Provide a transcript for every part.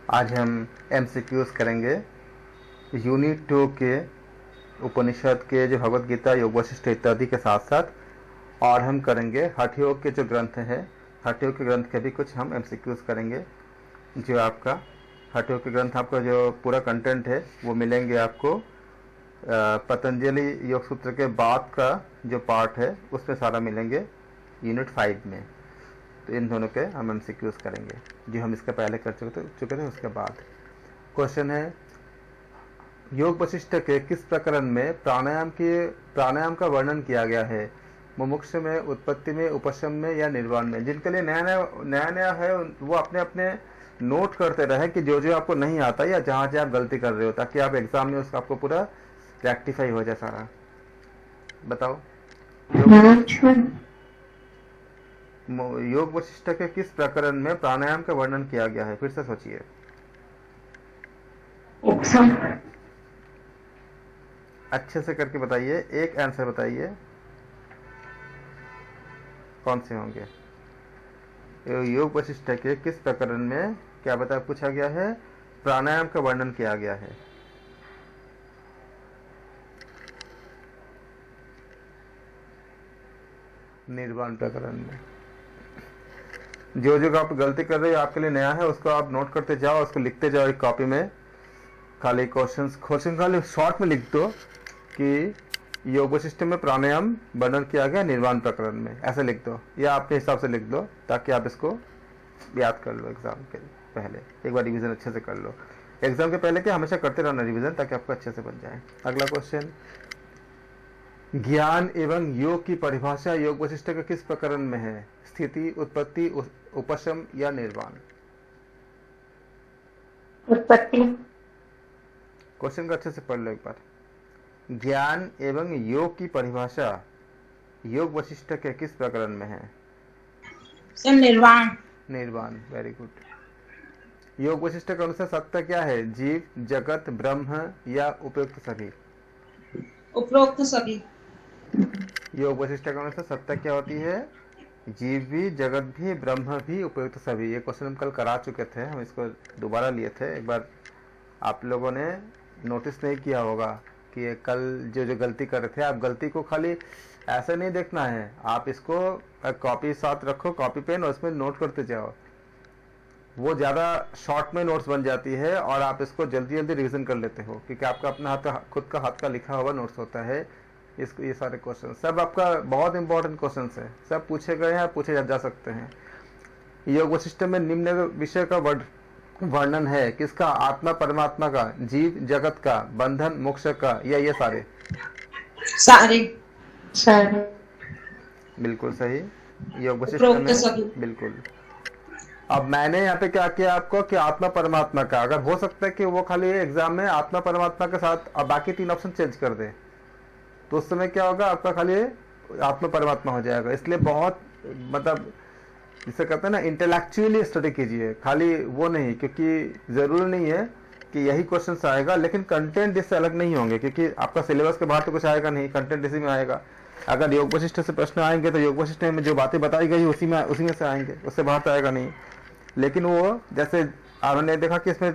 आज हम एमसीक्यूज करेंगे यूनिट 2 के उपनिषद के जो भगवत गीता, योग वशिष्ठ इत्यादि के साथ साथ, और हम करेंगे हठ योग के जो ग्रंथ है, हठ योग के ग्रंथ के भी कुछ हम एमसीक्यूज करेंगे। जो आपका हठ योग के ग्रंथ, आपका जो पूरा कंटेंट है वो मिलेंगे आपको पतंजलि योग सूत्र के बाद का जो पार्ट है उसमें सारा मिलेंगे यूनिट 5 में। तो इन दोनों के हम एमसीक्यूज करेंगे जो हम इसके पहले कर चुके थे। उसके बाद क्वेश्चन है, योग वशिष्ठ के किस प्रकरण में प्राणायाम का वर्णन किया गया है? मुमुक्ष में, उत्पत्ति में, उपशम में या निर्वाण में? जिनके लिए नया है वो अपने अपने नोट करते रहे कि जो जो आपको नहीं आता या जहाँ जहाँ आप गलती कर रहे हो, ताकि आप एग्जाम में उसका आपको पूरा रेक्टिफाई हो जाए सारा। बताओ, योग वशिष्ठ के किस प्रकरण में प्राणायाम का वर्णन किया गया है? फिर से सोचिए। अच्छे से करके बताइए, एक आंसर बताइए, कौन से होंगे? योग वशिष्ठ के किस प्रकरण में क्या पूछा गया है? प्राणायाम का वर्णन किया गया है। निर्वाण प्रकरण में। जो जो आप गलती कर रहे हो आपके लिए नया है, उसको आप नोट करते जाओ, उसको लिखते जाओ एक कॉपी में। खाली क्वेश्चन खाली शॉर्ट में लिख दो कि योग वशिष्ठ में प्राणायाम वर्णन किया गया निर्वाण प्रकरण में, ऐसे लिख दो, या अपने हिसाब से लिख दो ताकि आप इसको याद कर लो। एग्जाम के पहले एक बार रिवीजन अच्छे से कर लो। एग्जाम के पहले क्या, हमेशा करते रहना रिवीजन, ताकि आपको अच्छे से बन जाए। अगला क्वेश्चन, ज्ञान एवं योग की परिभाषा योग वशिष्ठ के किस प्रकरण में है? स्थिति, उत्पत्ति, उपशम या निर्वाण? उत्पत्ति। क्वेश्चन को अच्छे से पढ़ लो एक बार। ज्ञान एवं योग की परिभाषा योग वशिष्ठ के किस प्रकरण में है? निर्वाण। निर्वाण, वेरी गुड। योग वशिष्ठ के अनुसार सत्य क्या है? जीव, जगत, ब्रह्म या उपयुक्त सभी? उपरोक्त सभी। योग वशिष्ठ के अनुसार सत्य क्या होती है? जीव भी, जगत भी, ब्रह्म भी, उपयुक्त सभी। ये क्वेश्चन हम कल करा चुके थे, हम इसको दोबारा लिए थे। एक बार आप लोगों ने नोटिस नहीं किया होगा कि कल जो गलती कर रहे थे, आप गलती को खाली ऐसे नहीं देखना है, आप इसको कॉपी साथ रखो, कॉपी पेन, और उसमें नोट करते जाओ। वो ज़्यादा शॉर्ट में नोट्स बन जाती है और आप इसको जल्दी जल्दी रिवीजन कर लेते हो, क्योंकि आपका अपना खुद का हाथ का लिखा हुआ नोट्स होता है। इसको ये सारे क्वेश्चन सब आपका बहुत इंपॉर्टेंट क्वेश्चन है, सब पूछे गए हैं, पूछे जा सकते हैं। योग वशिष्ठ में निम्न विषय का वर्णन है किसका? आत्मा परमात्मा का, जीव जगत का, बंधन मोक्ष का, या ये सारे? सारे। बिल्कुल सही। योग वशिष्ठ में बिल्कुल। अब मैंने यहाँ पे क्या किया आपको कि आत्मा परमात्मा का, अगर हो सकता है कि वो खाली एग्जाम में आत्मा परमात्मा के साथ अब बाकी 3 ऑप्शन चेंज कर दे, तो उस समय क्या होगा, आपका खाली आत्मा परमात्मा हो जाएगा। इसलिए बहुत मतलब जिसे कहते हैं ना, इंटेलेक्चुअली स्टडी कीजिए, खाली वो नहीं, क्योंकि जरूरी नहीं है कि यही क्वेश्चन आएगा, लेकिन कंटेंट इससे अलग नहीं होंगे, क्योंकि आपका सिलेबस के बाहर तो कुछ आएगा नहीं, कंटेंट इसी में आएगा। अगर योग वशिष्ठ से प्रश्न आएंगे तो योग वशिष्ठ में जो बातें बताई गई उसी में से आएंगे, उससे बाहर तो आएगा नहीं। लेकिन वो जैसे आपने देखा कि इसमें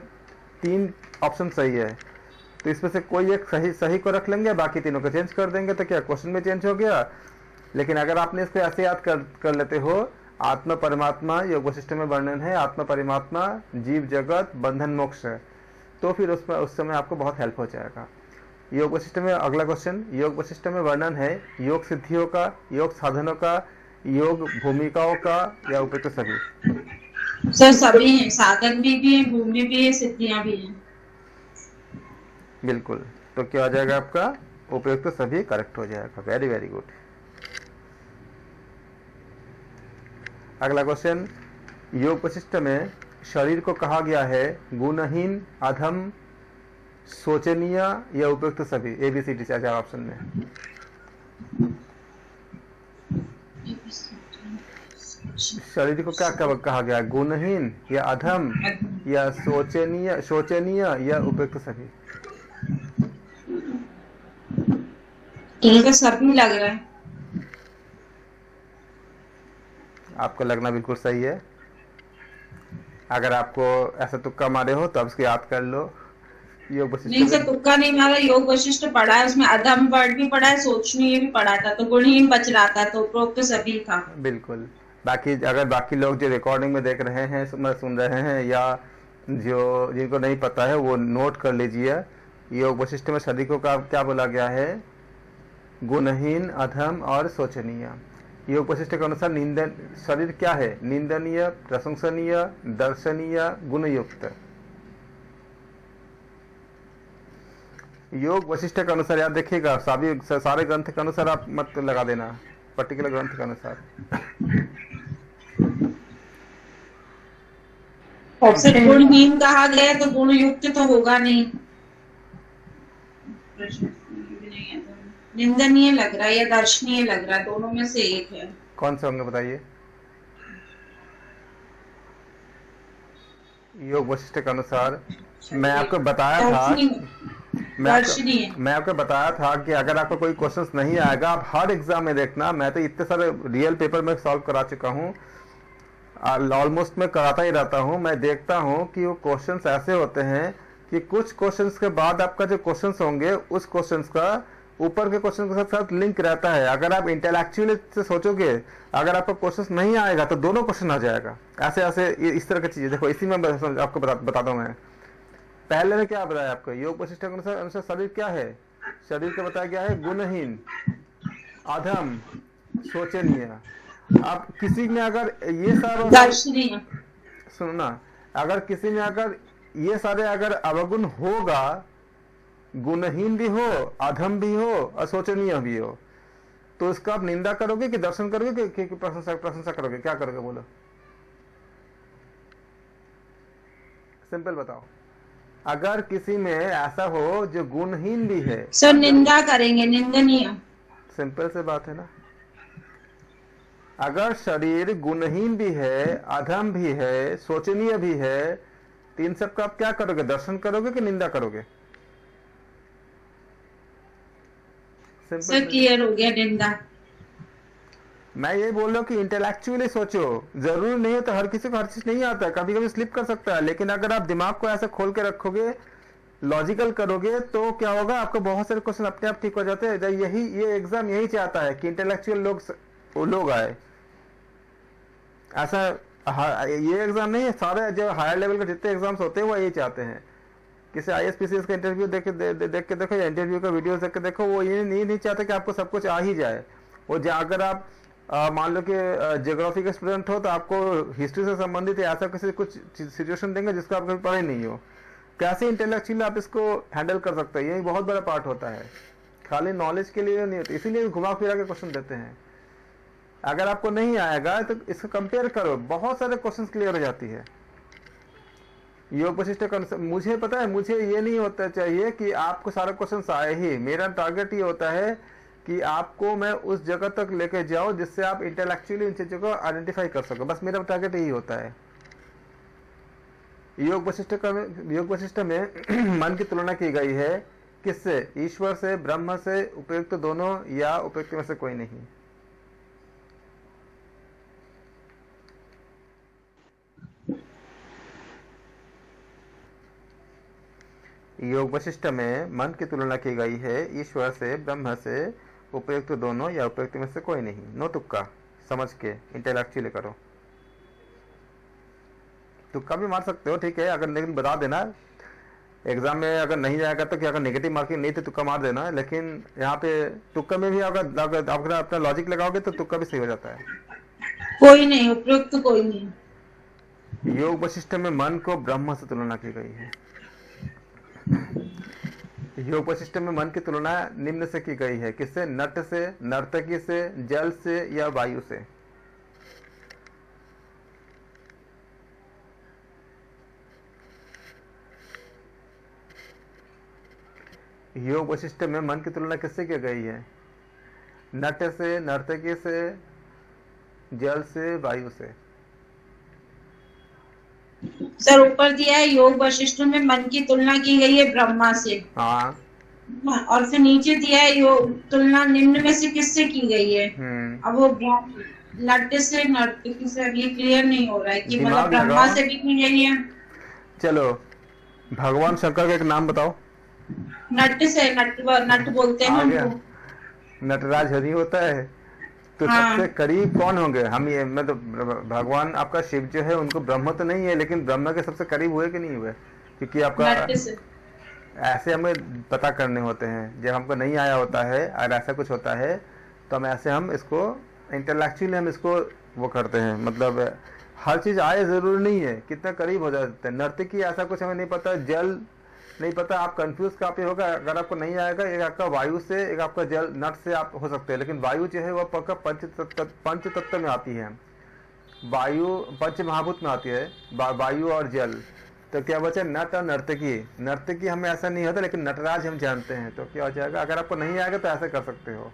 3 ऑप्शन सही है, तो इसमें से कोई एक सही को रख लेंगे, बाकी तीनों को चेंज कर देंगे, तो क्या क्वेश्चन में चेंज हो गया। लेकिन अगर आपने इसको ऐसे याद कर लेते हो, आत्मा परमात्मा योग वशिष्ठ में वर्णन है, आत्मा परमात्मा, जीव जगत, बंधन मोक्ष, तो फिर उस समय आपको बहुत हेल्प हो जाएगा। योग वशिष्ठ में अगला क्वेश्चन, योग वशिष्ठ में वर्णन है योग सिद्धियों का, योग साधनों का, योग भूमिकाओं का, या उपयुक्त सभी? सर सभी हैं, साधन भी है, भूमि भी है, सिद्धियां भी हैं। बिल्कुल, तो क्या आ जाएगा आपका? उपयुक्त सभी करेक्ट हो जाएगा। Very very good. अगला क्वेश्चन, योग वशिष्ठ में शरीर को कहा गया है गुणहीन, अधम, शोचनीय या उपयुक्त सभी? ABCD 4 ऑप्शन में। शरीर को क्या कहा गया? गुणहीन या अधम या शोचनीय या उपयुक्त सभी? इनका सभी लग रहा है। आपको लगना बिल्कुल सही है। अगर आपको ऐसा तुक्का मारे हो तो अब उसको याद कर लो। योग वशिष्ठ नहीं सर, तुक्का नहीं मारा, योग वशिष्ठ पढ़ा है, उसमें अधम वर्ड भी पढ़ा है, सोचनीय भी पढ़ा था, तो गुणहीन बच रहा था, तो उपरोक्त सभी था। बिल्कुल। बाकी अगर बाकी लोग जो रिकॉर्डिंग में देख रहे हैं, सुन रहे हैं, या जो जिनको नहीं पता है वो नोट कर लीजिए। योग वशिष्ठ में शरीकों का क्या बोला गया है? गुणहीन, अधम और शोचनीय। योग वशिष्ठ के अनुसार निंदन शरीर क्या है? निंदनीय, प्रशंसनीय, दर्शनीय, गुणयुक्त। योग वशिष्ठ के अनुसार याद देखिएगा, सारे ग्रंथ के अनुसार आप मत लगा देना, पर्टिकुलर ग्रंथ के अनुसार। सर गुणहीन कहा गया तो गुणयुक्त तो होगा नहीं, निंदनीय लग रहा है या दर्शनीय लग रहा है, दोनों में से एक है। कौन से होंगे बताइए? योग वशिष्ठ के अनुसार मैं आपको बताया था कि अगर आपको कोई क्वेश्चंस नहीं आएगा, आप हर एग्जाम में देखना। मैं तो इतने सारे रियल पेपर में सॉल्व करा चुका हूँ, ऑलमोस्ट मैं कराता ही रहता हूँ। मैं देखता हूँ कि वो क्वेश्चंस ऐसे होते हैं कि कुछ क्वेश्चंस के बाद आपका जो क्वेश्चंस होंगे, उस क्वेश्चंस का ऊपर के क्वेश्चन के साथ लिंक रहता है। अगर आप इंटेलेक्चुअली से सोचोगे, अगर आपको क्वेश्चन नहीं आएगा तो दोनों क्वेश्चन आ जाएगा। ऐसे ऐसे इस तरह की चीजें देखो, इसी में आपको बताता हूँ मैं। पहले में क्या बताया आपको? योग वशिष्ठ के अनुसार शरीर क्या है? शरीर का बताया गया है गुणहीन, अधम, शोचनीय। अब किसी में अगर ये सारे सुनना, अगर किसी में अगर ये सारे अगर अवगुण होगा, गुणहीन भी हो, अधम भी हो, अशोचनीय भी हो, तो इसका आप निंदा करोगे कि दर्शन करोगे कि प्रशंसा करोगे? क्या करोगे बोलो? सिंपल बताओ। अगर किसी में ऐसा हो जो गुणहीन भी है, सर निंदा करेंगे, निंदनीय। सिंपल से बात है ना। अगर शरीर गुणहीन भी है, अधम भी है, शोचनीय भी है, तो इन सब का आप क्या करोगे? दर्शन करोगे कि निंदा करोगे? सर क्लियर हो गया, निंदा। मैं ये बोल रहा हूँ कि इंटेलेक्चुअली सोचो। जरूरी नहीं है तो हर किसी को हर चीज नहीं आता है, कभी कभी स्लिप कर सकता है, लेकिन अगर आप दिमाग को ऐसे खोल के रखोगे, लॉजिकल करोगे, तो क्या होगा? आपको बहुत सारे क्वेश्चन अपने आप ठीक हो जाते हैं। ये एग्जाम यही चाहता है कि इंटेलेक्चुअल लोग आए। ऐसा ये एग्जाम नहीं है, सारे जो हायर लेवल के जितने एग्जाम्स होते हैं वो यही चाहते हैं। किसी IAS-PCS का इंटरव्यू देख के देखो, या इंटरव्यू का वीडियो देख के देखो, वो ये नहीं चाहते कि आपको सब कुछ आ ही जाए। वो अगर आप मान लो कि ज्योग्राफी के स्टूडेंट हो, तो आपको हिस्ट्री से संबंधित ऐसा किसी कुछ सिचुएशन देंगे जिसको आप कभी पढ़े नहीं हो। कैसे इंटेलेक्चुअली आप इसको हैंडल कर सकते हैं, ये बहुत बड़ा पार्ट होता है। खाली नॉलेज के लिए नहीं होता, इसीलिए घुमा फिरा के क्वेश्चन देते हैं। अगर आपको नहीं आएगा तो इसको कंपेयर करो, बहुत सारे क्वेश्चन क्लियर हो जाती है। योग वशिष्ठ का मुझे पता है, मुझे ये नहीं होता चाहिए कि आपको सारे क्वेश्चन आए ही। मेरा टारगेट ये होता है कि आपको मैं उस जगह तक लेके जाऊं जिससे आप इंटेलेक्चुअली इन चीजों को आइडेंटिफाई कर सको। बस मेरा टारगेट यही होता है। योग वशिष्ठ में मन की तुलना की गई है किससे? ईश्वर से, ब्रह्म से, उपयुक्त दोनों, या उपयुक्त में से कोई नहीं। योग वशिष्ठ में मन की तुलना की गई है ईश्वर से, ब्रह्म से, उपयुक्त दोनों, या उपयुक्त में से कोई नहीं। नो तुक्का, समझ के इंटेलेक्चुअली करो। तुक्का भी मार सकते हो, ठीक है, अगर लेकिन बता देना एग्जाम में अगर नहीं जाएगा तो क्या, अगर नेगेटिव मार्किंग नहीं तो तुक्का मार देना। लेकिन यहाँ पे तुक्का में भी अगर अपना लॉजिक लगाओगे तो तुक्का भी सही हो जाता है। कोई नहीं, उपयुक्त कोई नहीं। योग वशिष्ठ में मन को ब्रह्म से तुलना की गई है। योग वशिष्ठ में मन की तुलना निम्न से की गई है, किससे? नट से, नर्तकी से, जल से, या वायु से। योग वशिष्ठ में मन की तुलना किससे की गई है? नट से, नर्तकी से, जल से, वायु से। सर ऊपर दिया है योग वशिष्ठ में मन की तुलना की गई है ब्रह्मा से। हाँ। और फिर नीचे दिया है योग तुलना निम्न में से किससे की गई है? अब वो नट्य से नर्तकी से अभी क्लियर नहीं हो रहा है कि मतलब दिमाग ब्रह्मा लगाओ। से भी क्यों यही है। चलो भगवान शंकर का एक नाम बताओ। नट्य से नट बोलते हैं आ ना गया, हमको। नटराज हरि होता है। तो सबसे हाँ करीब कौन होंगे हम, ये मतलब भगवान आपका शिव जो है उनको ब्रह्म तो नहीं है, लेकिन ब्रह्म के सबसे करीब हुए कि नहीं हुए? क्योंकि आपका नट्य से। ऐसे हमें पता करने होते हैं, जब हमको नहीं आया होता है और ऐसा कुछ होता है तो हम ऐसे हम इसको इंटेलेक्चुअली हम इसको वो करते हैं, मतलब हर चीज़ आए ज़रूरी नहीं है, कितना करीब हो जाते हैं। नर्तकी ऐसा कुछ हमें नहीं पता, जल नहीं पता, आप कंफ्यूज काफी होगा अगर आपको नहीं आएगा। एक आपका वायु से, एक आपका जल नट से आप हो सकते हैं, लेकिन वायु जो है वह पक्का पंच तत्व में आती है। वायु पंच महाभूत में आती है, वायु और जल। तो क्या बचा नट और नर्तकी। नर्तकी हमें ऐसा नहीं होता, लेकिन नटराज हम जानते हैं। तो क्या हो जाएगा, अगर आपको नहीं आएगा तो ऐसे कर सकते हो।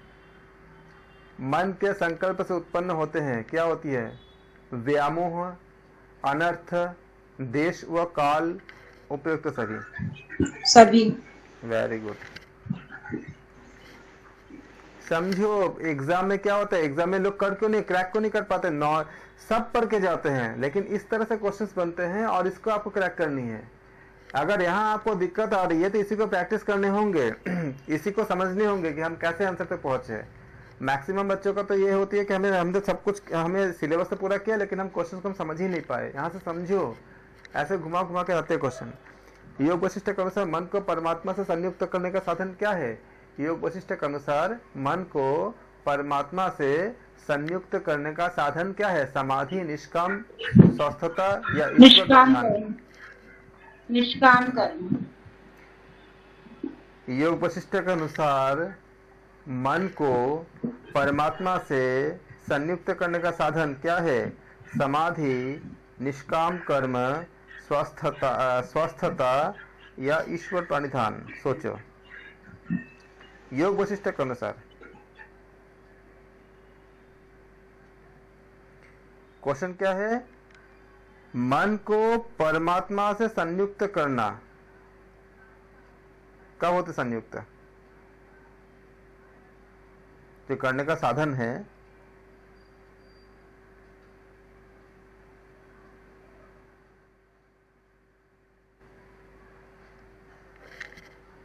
मन के संकल्प से उत्पन्न होते हैं, क्या होती है? व्यामोह, अनर्थ, देश व काल, उपयुक्त सभी। Very good. समझो एग्जाम में क्या होता है, एग्जाम में लोग कर क्यों नहीं, क्रैक क्यों नहीं कर पाते? सब पढ़ के जाते हैं, लेकिन इस तरह से क्वेश्चंस बनते हैं और इसको आपको क्रैक करनी है। अगर यहाँ आपको दिक्कत आ रही है तो इसी को प्रैक्टिस करने होंगे इसी को समझने होंगे कि हम कैसे आंसर पे पहुंचे। मैक्सिमम बच्चों का तो ये होती है कि हम तो सब कुछ हमें सिलेबस तो पूरा किया, लेकिन हम क्वेश्चन को हम समझ ही नहीं पाए। यहाँ से समझो, ऐसे घुमा घुमा के आते क्वेश्चन। योग वशिष्ठ के अनुसार मन को परमात्मा से संयुक्त करने का साधन क्या है? योग वशिष्ठ के अनुसार मन को परमात्मा से संयुक्त करने का साधन क्या है? समाधि, निष्काम, स्वस्थता या ईश्वर निष्काम ध्यान? कर्म। निष्काम कर्म। योग वशिष्ठ के अनुसार मन को परमात्मा से संयुक्त करने का साधन क्या है? समाधि, निष्काम कर्म, स्वस्थता या ईश्वर प्रणिधान? सोचो योग वशिष्ठ के अनुसार। क्वेश्चन क्या है? मन को परमात्मा से संयुक्त करना कब होते? संयुक्त जो करने का साधन है,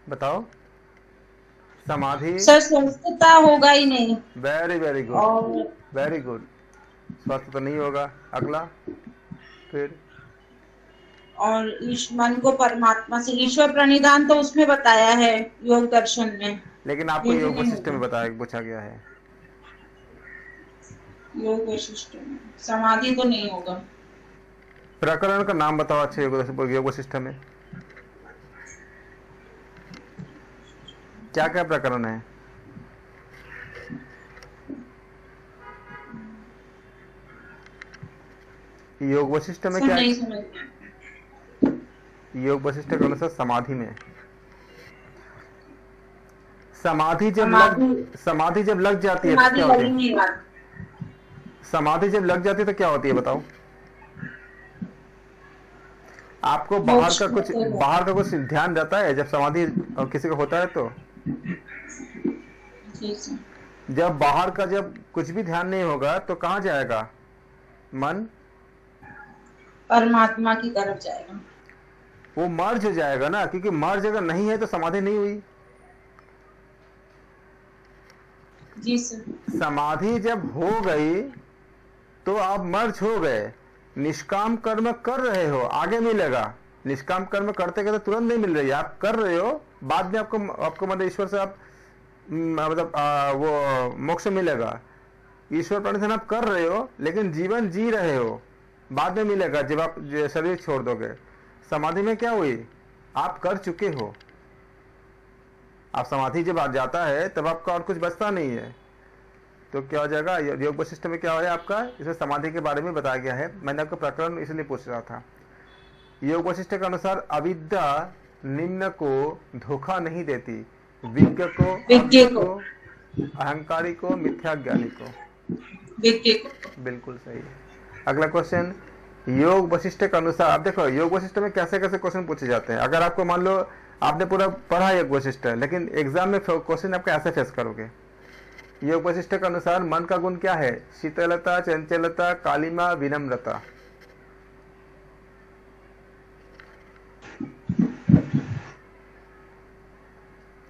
बताओ। समाधि। सर स्वस्थता होगा ही नहीं। वेरी वेरी गुड, और वेरी गुड। स्वस्थ तो नहीं होगा। अगला फिर और मन को परमात्मा से ईश्वर प्रणिधान तो उसमें बताया है योग दर्शन में, लेकिन आपको ये भी योग नहीं वशिष्ठ में होगा। बताया पूछा गया है। योग वशिष्ठ में समाधि तो नहीं होगा। प्रकरण का नाम बताओ अच्छे योग वशिष्ठ में क्या क्या प्रकरण है? योग वशिष्ठ में सर क्या? नहीं समझ में। योग वशिष्ठ के अनुसार समाधि में, समाधि जब लग जाती है तो समाधि क्या होती लगी है? नहीं बात। समाधि जब लग जाती है तो क्या होती है बताओ? आपको बाहर का कुछ ध्यान रहता है जब समाधि किसी को होता है? तो जी सर। जब बाहर का जब कुछ भी ध्यान नहीं होगा तो कहाँ जाएगा मन? परमात्मा की तरफ जाएगा। वो मर्ज हो जाएगा ना, क्योंकि मर्ज अगर नहीं है तो समाधि नहीं हुई। जी सर। समाधि जब हो गई तो आप मर्ज हो गए। निष्काम कर्म कर रहे हो, आगे मिलेगा। निष्काम कर्म करते करते तुरंत नहीं मिल रही है, आप कर रहे हो, बाद में आपको मतलब ईश्वर से आप मतलब वो मोक्ष मिलेगा। ईश्वर प्रणिधान आप कर रहे हो, लेकिन जीवन जी रहे हो, बाद में मिलेगा जब आप शरीर छोड़ दोगे। समाधि में क्या हुई? आप कर चुके हो। आप समाधि जब आ जाता है तब आपका और कुछ बचता नहीं है। तो क्या हो जाएगा? योग वशिष्ठ में क्या हो है आपका? इसमें समाधि के बारे में बताया गया है। मैंने आपको प्रकरण इसलिए पूछ रहा था। योग वशिष्ठ के अनुसार अविद्या निम्न को धोखा नहीं देती, विज्ञ को, अज्ञ को, अहंकारी को, मिथ्या ज्ञानी को। बिल्कुल सही। अगला क्वेश्चन, योग वशिष्ठ के अनुसार। आप देखो योग वशिष्ठ में कैसे कैसे क्वेश्चन पूछे जाते हैं। अगर आपको मान लो आपने पूरा पढ़ा योग वशिष्ठ, लेकिन एग्जाम में क्वेश्चन आपका ऐसे फेस करोगे। योग वशिष्ठ के अनुसार मन का गुण क्या है? शीतलता, चंचलता, कालिमा, विनम्रता।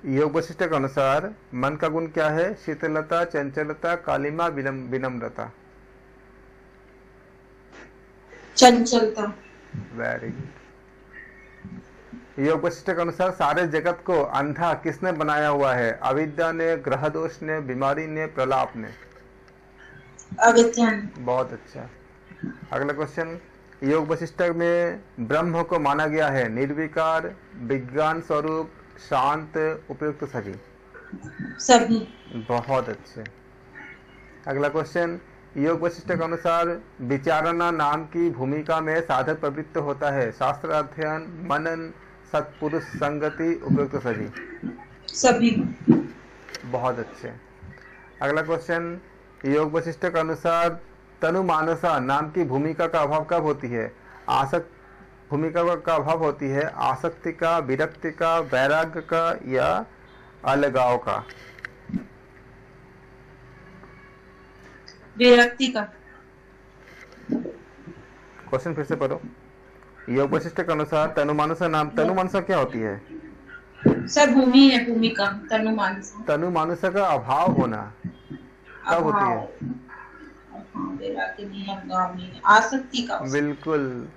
योग वशिष्ठ के अनुसार मन का गुण क्या है? शीतलता, चंचलता, कालिमा, विनम्रता। चंचलता। Very good. योग वशिष्ठ के अनुसार सारे जगत को अंधा किसने बनाया हुआ है? अविद्या ने, ग्रह दोष ने, बीमारी ने, प्रलाप ने? अविद्या ने। बहुत अच्छा। अगला क्वेश्चन, योग वशिष्ठ में ब्रह्म को माना गया है निर्विकार, विज्ञान स्वरूप, शांत, उपयुक्त सभी? सभी। बहुत अच्छे। अगला क्वेश्चन, योग वशिष्ठ के अनुसार विचारणा नाम की भूमिका में साधक प्रवृत्त होता है शास्त्र अध्ययन, मनन, सत्पुरुष संगति, उपयुक्त सभी? सभी। बहुत अच्छे। अगला क्वेश्चन, योग वशिष्ठ के अनुसार तनु मानसा नाम की भूमिका का अभाव कब होती है? भूमिका का अभाव होती है आसक्ति का, विरक्ति का, वैराग्य का या अलगाव का? विरक्ति का। क्वेश्चन फिर से पढ़ो। योग वशिष्ठ के अनुसार तनुमानसा क्या होती है? सर भूमि है, भूमिका। तनुमानसा का अभाव होना कब होती है? आसक्ति का। बिल्कुल।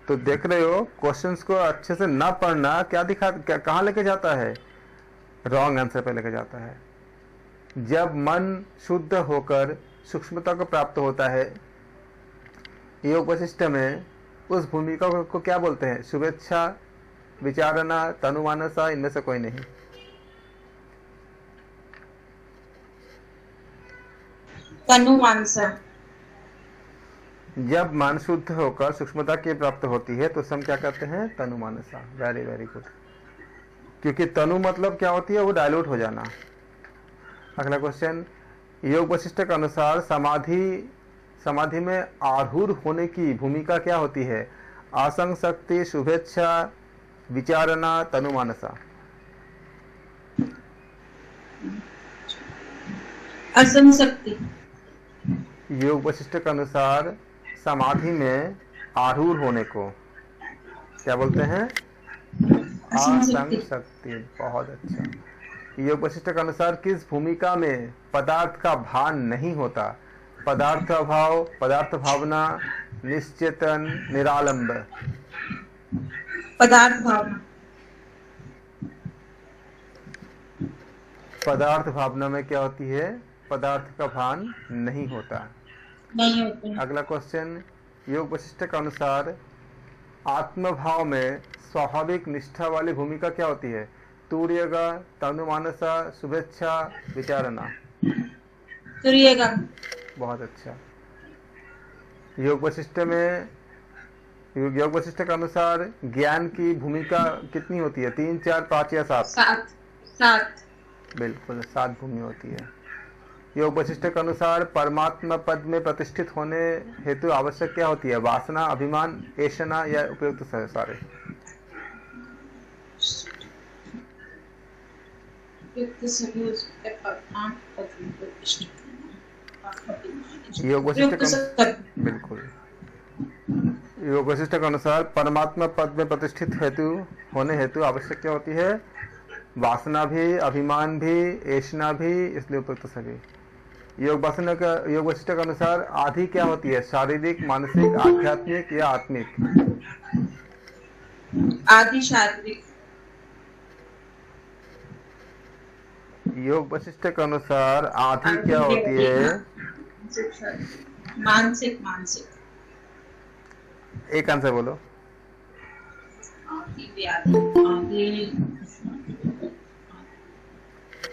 तो देख रहे हो क्वेश्चंस को अच्छे से ना पढ़ना कहाँ लेके जाता है? रॉन्ग आंसर पे लेके जाता है। जब मन शुद्ध होकर सूक्ष्मता को प्राप्त होता है योग वशिष्ठ में, उस भूमिका को क्या बोलते हैं? शुभेच्छा, विचारणा, तनुमानसा, इनमें से कोई नहीं। तनुमानसा। जब मन शुद्ध होकर सूक्ष्मता की प्राप्त होती है तो हम क्या कहते हैं? तनुमानसा। Very very good. क्योंकि तनु मतलब क्या होती है? वो डायल्यूट हो जाना। अगला क्वेश्चन, योग वशिष्ठ के अनुसार समाधि में आरूढ़ होने की भूमिका क्या होती है? आसंग शक्ति, शुभेच्छा, विचारणा, तनुमानसा? असंग शक्ति। योग वशिष्ठ के अनुसार समाधि में आरूढ़ होने को क्या बोलते हैं? आसंग शक्ति। बहुत अच्छा। योग वशिष्ठ के अनुसार किस भूमिका में पदार्थ का भान नहीं होता? पदार्थ अभाव, पदार्थ भावना, निश्चेतन, निरालंब? पदार्थ भावना। पदार्थ भावना में क्या होती है? पदार्थ का भान नहीं होता। नहीं होते। अगला क्वेश्चन, योग वशिष्ठ के अनुसार आत्मभाव में स्वाभाविक निष्ठा वाली भूमिका क्या होती है? तुर्यगा, तनुमानसा, शुभेच्छा, विचारणा? तुर्यगा। बहुत अच्छा। योग वशिष्ठ के अनुसार ज्ञान की भूमिका कितनी होती है? 3, 4, 5 या 7? 7। बिल्कुल 7 भूमि होती है। योग वशिष्ठ के अनुसार परमात्मा पद में प्रतिष्ठित होने हेतु आवश्यक क्या होती है? वासना, अभिमान, ऐशना या उपयुक्त सारे? योग वशिष्ठ बिल्कुल। योग वशिष्ठ के अनुसार परमात्मा पद में प्रतिष्ठित होने हेतु आवश्यक क्या होती है? वासना भी, अभिमान भी, ऐशना भी, इसलिए उपयुक्त सभी। योग वशिष्ठ के अनुसार आदि क्या होती है? शारीरिक, मानसिक, आध्यात्मिक या आत्मिक? आदि शारीरिक। योग वशिष्ठ के अनुसार आदि क्या होती है? मानसिक। एक आंसर बोलो।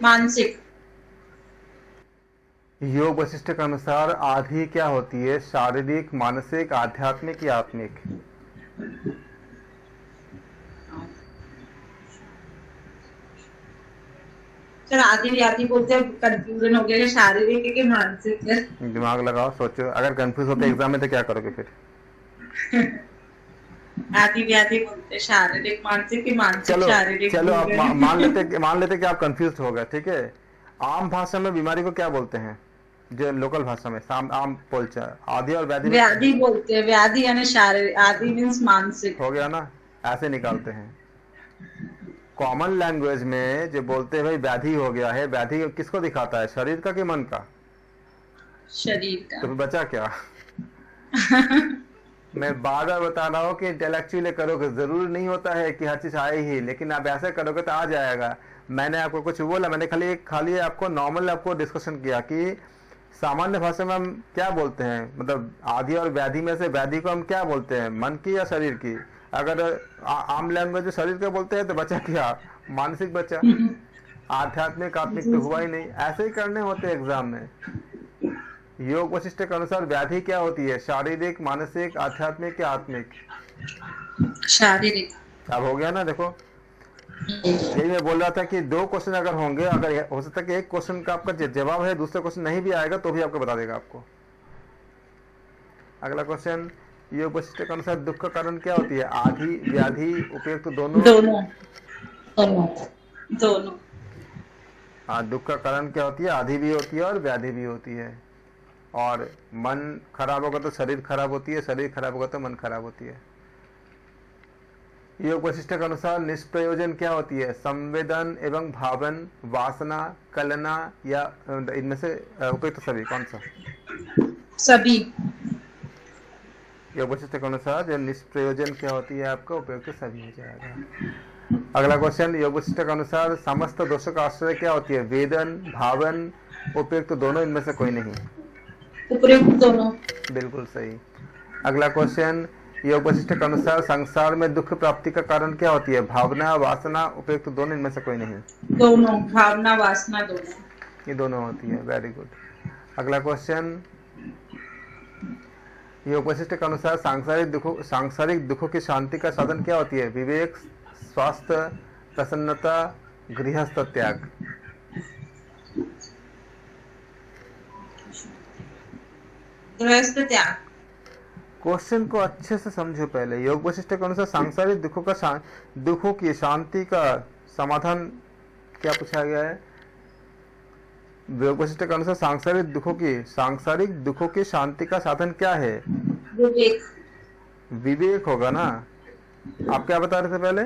मानसिक। योग वशिष्ठ के अनुसार आदि क्या होती है? शारीरिक, मानसिक, आध्यात्मिक या आत्मिक? सर आदि व्याधि बोलते हैं, कंफ्यूजन हो गया। शारीरिक है कि मानसिक है? दिमाग लगाओ, सोचो। अगर कंफ्यूज होते एग्जाम में तो क्या करोगे फिर? आदि व्याधि बोलते, शारीरिक, मानसिक की मानसिक, शारीरिक। चलो आप मान लेते कि आप कंफ्यूज हो गए, ठीक है। आम भाषा में बीमारी को क्या बोलते हैं, जो लोकल भाषा में आम बोलचाल? आदि और व्याधि व्याधि बोलते हैं। व्याधि यानी शारीरिक, आदि मीन्स मानसिक। हो गया ना, ऐसे निकालते हैं। कॉमन लैंग्वेज में जो बोलते हैं भाई व्याधि हो गया है, व्याधि किसको दिखाता है, शरीर का कि मन का? शरीर का। तो फिर बचा क्या? मैं बार बार बता रहा हूँ कि इंटेलेक्चुअली करोगे, जरूरी नहीं होता है कि हर चीज आए ही, लेकिन आप ऐसे करोगे तो आ जाएगा। मैंने आपको कुछ बोला, मैंने खाली आपको नॉर्मल आपको डिस्कशन किया कि सामान्य भाषा में हम क्या बोलते हैं, मतलब आदि और व्याधि में से व्याधि को हम क्या बोलते हैं, मन की या शरीर की? अगर आम लैंग्वेज में शरीर का बोलते हैं तो बचा क्या, मानसिक बचा, आध्यात्मिक आत्मिक तो हुआ ही नहीं। ऐसे ही करने होते एग्जाम में। योग वशिष्ठ के अनुसार व्याधि क्या होती है, शारीरिक, मानसिक, आध्यात्मिक या आत्मिक? शारीरिक। अब हो गया ना, देखो यही मैं बोल रहा था कि 2 क्वेश्चन अगर होंगे, अगर हो सकता है कि एक क्वेश्चन का आपका जवाब है, दूसरा क्वेश्चन नहीं भी आएगा तो भी आपको बता देगा आपको। अगला क्वेश्चन, योग वशिष्ठ के अनुसार दुख का कारण क्या होती है, आदि व्याधि उपयुक्त दोनों? दोनों। हाँ, दुख का कारण क्या होती है, आदि भी होती है और व्याधि भी होती है। और मन खराब होगा तो शरीर खराब होती है, शरीर खराब होगा तो मन खराब होती है। योग वशिष्ठ के अनुसार निष्प्रयोजन क्या होती है, संवेदन एवं भावन, वासना, कलना या इनमें से कोई तो सभी, कौन सा? सभी। योग वशिष्ठ के अनुसार जो निष्प्रयोजन क्या होती है आपका, उपयुक्त सभी हो जाएगा। अगला क्वेश्चन, योग वशिष्ठ के अनुसार समस्त दोषों का आश्रय क्या होती है, वेदन, भावन, उपयुक्त दोनों, इनमें से कोई नहीं? उपयुक्त दोनों। बिल्कुल सही। अगला क्वेश्चन, योग वशिष्ठ के अनुसार संसार में दुख प्राप्ति का कारण क्या होती है, भावना, वासना, उपयुक्त दोनों, इनमें से कोई नहीं? दोनों, भावना वासना दोनों। ये दोनों होती है, वेरी गुड। अगला क्वेश्चन, योग वशिष्ठ के अनुसार सांसारिक दुखों की शांति का साधन क्या होती है, विवेक, स्वास्थ्य, प्रसन्नता, गृहस्थ त्याग? गृहस्थ त्याग। क्वेश्चन को अच्छे से समझो पहले। योग वशिष्ठ के अनुसार सांसारिक दुखों की शांति का समाधान क्या पूछा गया है? योग वशिष्ठ के अनुसार सांसारिक दुखों की शांति का साधन क्या है? विवेक। विवेक होगा ना। आप क्या बता रहे थे पहले?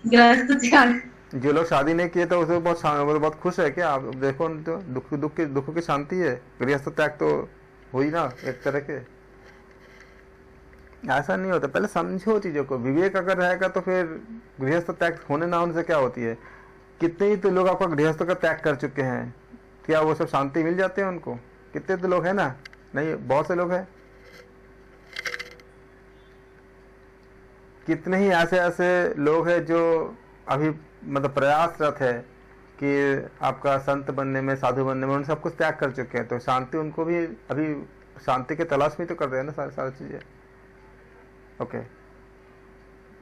गृहस्थ त्याग। जो लोग शादी नहीं किए तो उसमें बहुत खुश है क्या? आप देखो तो दुखों की शांति है, गृहस्थ त्याग तो हुई ना एक तरह के। ऐसा नहीं होता, पहले समझो चीजों को। विवेक अगर रहेगा तो फिर गृहस्थ त्याग होने ना होने से क्या होती है। कितने ही तो लोग आपका गृहस्थ का त्याग कर चुके हैं, क्या वो सब शांति मिल जाते हैं उनको? कितने तो लोग हैं ना, नहीं बहुत से लोग हैं। कितने ही ऐसे लोग हैं जो अभी मतलब प्रयासरत है कि आपका संत बनने में, साधु बनने में, उन्होंने सब कुछ त्याग कर चुके हैं, तो शांति उनको भी अभी शांति के तलाश में तो कर रहे हैं ना सारी चीजें। ओके,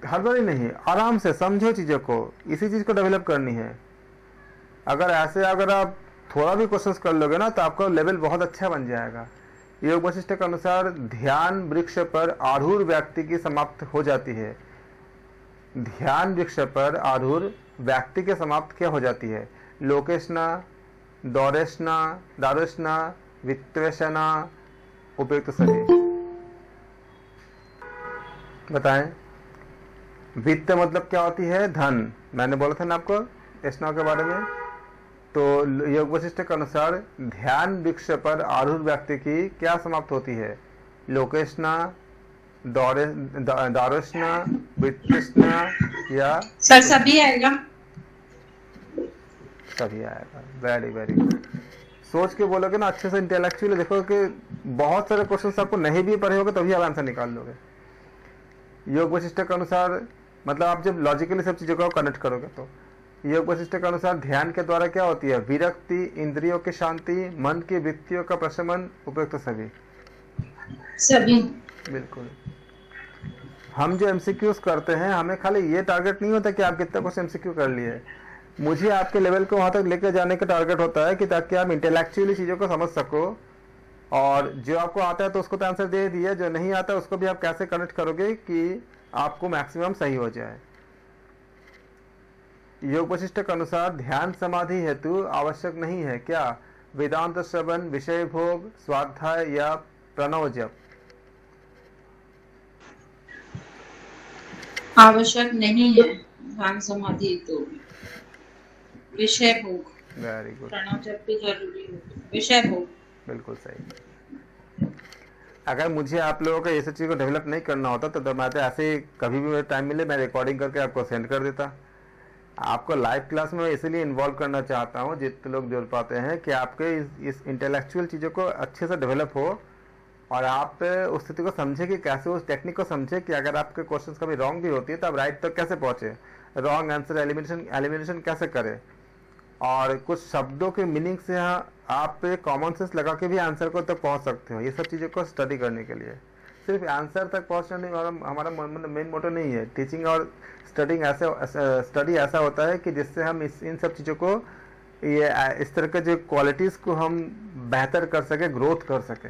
हड़बड़ी नहीं, आराम से समझो चीजों को, इसी चीज को डेवलप करनी है। अगर आप थोड़ा भी क्वेश्चंस कर लोगे ना तो आपका लेवल बहुत अच्छा बन जाएगा। योग वशिष्ठ के अनुसार ध्यान वृक्ष पर आरूढ़ व्यक्ति की समाप्त हो जाती है। ध्यान वृक्ष पर आरूढ़ व्यक्ति के समाप्त क्या हो जाती है? लोकेशना, दारुष्णा, वित्वेषणा, उपयुक्त सभी। बताएं। वित्त मतलब क्या होती है? धन। मैंने बोला था ना आपको ऐसा के बारे में। तो योग वशिष्ठ के अनुसार ध्यान वृक्ष पर आरूढ़ व्यक्ति की क्या समाप्त होती है? लोकेशना, दारुष्णा, वित्तृष्णा या सर सभी आएगा। सभी आएगा। Very very good. सोच के बोलोगे ना अच्छे से, इंटेलेक्चुअली देखो कि बहुत सारे क्वेश्चन आपको नहीं भी पढ़े होगे तभी आप आंसर निकाल लोगे। योग वशिष्ठ के अनुसार मतलब आप जब लॉजिकली सब चीजों को कनेक्ट करोगे तो योग वशिष्ठ के अनुसार ध्यान के द्वारा क्या होती है? विरक्ति, इंद्रियों की शांति, मन की वृत्तियों का प्रशमन, उपयुक्त सभी। बिल्कुल। हम जो एमसीक्यूज करते हैं, हमें खाली ये टारगेट नहीं होता कि आप कितना कुछ एमसीक्यू कर लिए। मुझे आपके लेवल को वहां तक लेकर जाने का टारगेट होता है कि ताकि आप इंटेलेक्चुअली चीजों को समझ सको, और जो आपको आता है तो उसको तो आंसर दे दिया, जो नहीं आता उसको भी आप कैसे कनेक्ट करोगे कि आपको मैक्सिमम सही हो जाए। योग वशिष्ठ के अनुसार ध्यान समाधि हेतु आवश्यक नहीं है क्या वेदांत श्रवण, विषय भोग, स्वाध्याय या प्रणव जप? आवश्यक नहीं है ध्यान समाधि, तो विषय भोग। वेरी गुड, प्रणव जप भी जरूरी है, विषय भोग। बिल्कुल सही। अगर मुझे आप लोगों को ये सब चीज़ को डेवलप नहीं करना होता तो मैं तो ऐसे ही कभी भी मुझे टाइम मिले मैं रिकॉर्डिंग करके आपको सेंड कर देता। आपको लाइव क्लास में इसलिए इन्वॉल्व करना चाहता हूँ जितने लोग जुड़ पाते हैं कि आपके इस इंटेलेक्चुअल चीज़ों को अच्छे से डेवलप हो और आप उस स्थिति को समझे कि कैसे उस टेक्निक को समझे कि अगर आपके क्वेश्चन कभी रॉन्ग भी होती है तो आप राइट तक कैसे पहुँचे, रॉन्ग आंसर एलिमिनेशन कैसे करें, और कुछ शब्दों के मीनिंग से आप कॉमन सेंस लगा के भी आंसर को तक पहुंच सकते हो। ये सब चीज़ों को स्टडी करने के लिए सिर्फ आंसर तक पहुंचना नहीं, हमारा मेन मोटो नहीं है। टीचिंग और स्टडी ऐसा होता है कि जिससे हम इन सब चीज़ों को इस तरह के जो क्वालिटीज़ को हम बेहतर कर सके, ग्रोथ कर सके।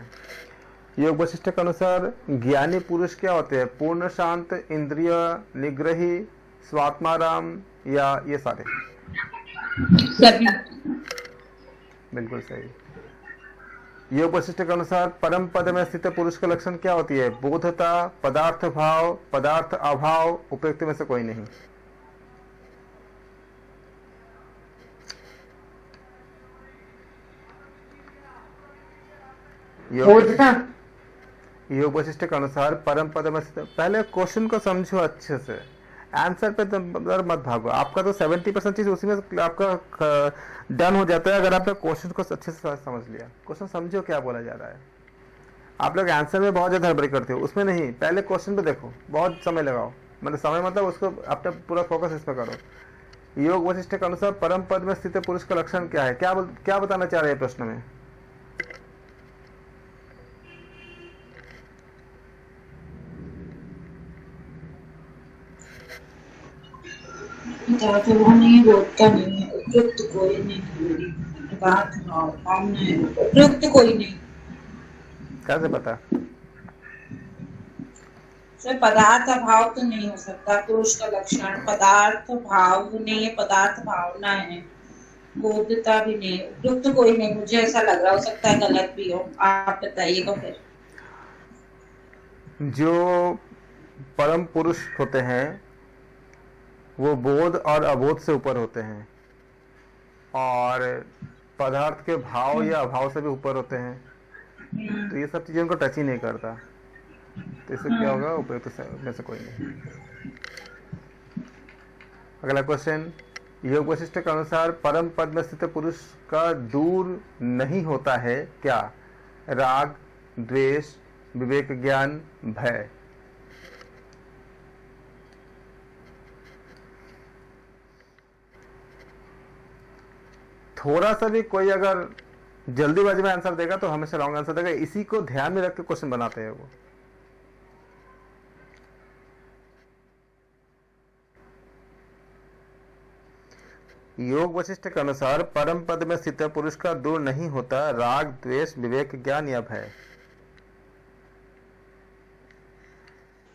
योग वशिष्ठ के अनुसार ज्ञानी पुरुष क्या होते हैं? पूर्ण शांत, इंद्रिय निग्रही, स्वात्माराम या ये सारे? सभी। बिल्कुल सही। योग वशिष्ठ के अनुसार परम पद में स्थित पुरुष का लक्षण क्या होती है? बोधता, पदार्थ भाव, पदार्थ अभाव, उपयुक्त में से कोई नहीं। योग वशिष्ठ के अनुसार परम पद में स्थित, पहले क्वेश्चन को समझो अच्छे से, आंसर पे तो मत भागो। आपका तो 70% चीज उसी में आपका डन हो जाता है अगर आपने क्वेश्चन को अच्छे से समझ लिया। क्वेश्चन समझो क्या बोला जा रहा है। आप लोग आंसर में बहुत ज्यादा हड़बड़ी करते हो, उसमें नहीं, पहले क्वेश्चन पे देखो, बहुत समय लगाओ, मतलब समय मतलब उसको अपना पूरा फोकस इस पर करो। योग वशिष्ठ के अनुसार परम पद में स्थित पुरुष का लक्षण क्या है? क्या बताना चाह रहे हैं प्रश्न में? वो नहीं, बोलता नहीं है, उपयुक्त कोई नहीं, उपयुक्त कोई नहीं। कैसे पता? सर पदार्थ अभाव तो नहीं हो सकता पुरुष का लक्षण, पदार्थ भाव नहीं है, पदार्थ भावना है, बोधता भी नहीं, उपयुक्त कोई नहीं। मुझे ऐसा लग रहा, हो सकता है गलत भी हो, आप बताइएगा फिर। जो परम पुरुष होते हैं वो बोध और अबोध से ऊपर होते हैं और पदार्थ के भाव या अभाव से भी ऊपर होते हैं, तो ये सब चीजें उनको टच ही नहीं करता, तो इससे क्या होगा? उपयुक्त में से कोई नहीं। अगला क्वेश्चन, योग वशिष्ठ के अनुसार परम पद में स्थित पुरुष का दूर नहीं होता है क्या? राग, द्वेष, विवेक, ज्ञान, भय? थोड़ा सा भी कोई अगर जल्दीबाजी में आंसर देगा तो हमेशा रॉन्ग आंसर देगा। इसी को ध्यान में रख के क्वेश्चन बनाते हैं वो। योग वशिष्ठ के अनुसार परम पद में स्थित पुरुष का दूर नहीं होता राग, द्वेष, विवेक, ज्ञान या भय?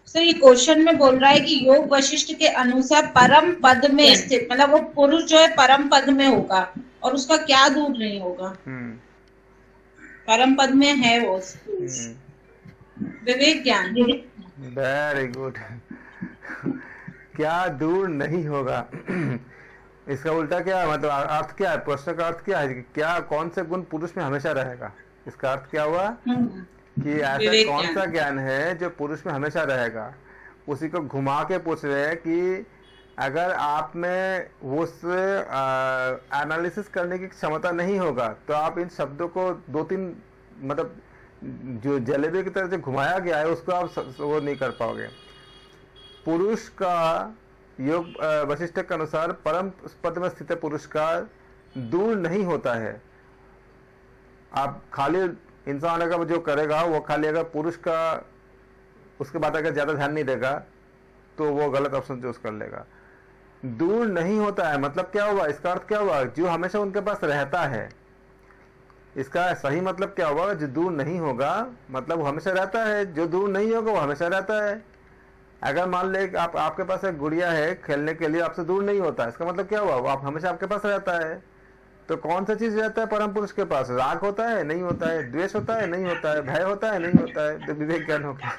सर ये क्वेश्चन में बोल रहा है कि योग वशिष्ठ के अनुसार परम पद में स्थित, मतलब वो पुरुष जो है परम पद में होगा और उसका क्या दूर नहीं होगा? परम पद में है वो पुरुष। विवेक, ज्ञान। Very good. क्या दूर नहीं होगा? इसका उल्टा क्या मतलब अर्थ क्या है? प्रश्न का अर्थ क्या है? क्या कौन से गुण पुरुष में हमेशा रहेगा? इसका अर्थ क्या हुआ कि ऐसा कौन सा ज्ञान है जो पुरुष में हमेशा रहेगा? उसी को घुमा के पूछ रहे हैं कि अगर आप में उस एनालिसिस करने की क्षमता नहीं होगा तो आप इन शब्दों को दो तीन, मतलब जो जलेबी की तरह जो घुमाया गया है उसको आप वो नहीं कर पाओगे। पुरुष का योग वशिष्ठ के अनुसार परम पद में स्थित पुरुष का दूर नहीं होता है। आप खाली इंसान अगर जो करेगा वो खाली अगर पुरुष का उसके बाद अगर ज्यादा ध्यान नहीं देगा तो वो गलत ऑप्शन चूज कर लेगा। दूर नहीं होता है मतलब क्या हुआ? इसका अर्थ क्या हुआ? जो हमेशा उनके पास रहता है। इसका सही मतलब क्या हुआ? जो दूर नहीं होगा मतलब वो हमेशा रहता है, जो दूर नहीं होगा वो हमेशा रहता है। अगर मान ले कि आप आपके पास एक गुड़िया है खेलने के लिए, आपसे दूर नहीं होता, इसका मतलब क्या हुआ, वो आप हमेशा आपके पास रहता है। तो कौन सा चीज रहता है परम पुरुष के पास? राग होता है? नहीं होता है। द्वेष होता है? नहीं होता है। भय होता है? नहीं होता है। तो विवेक ज्ञान हो गया।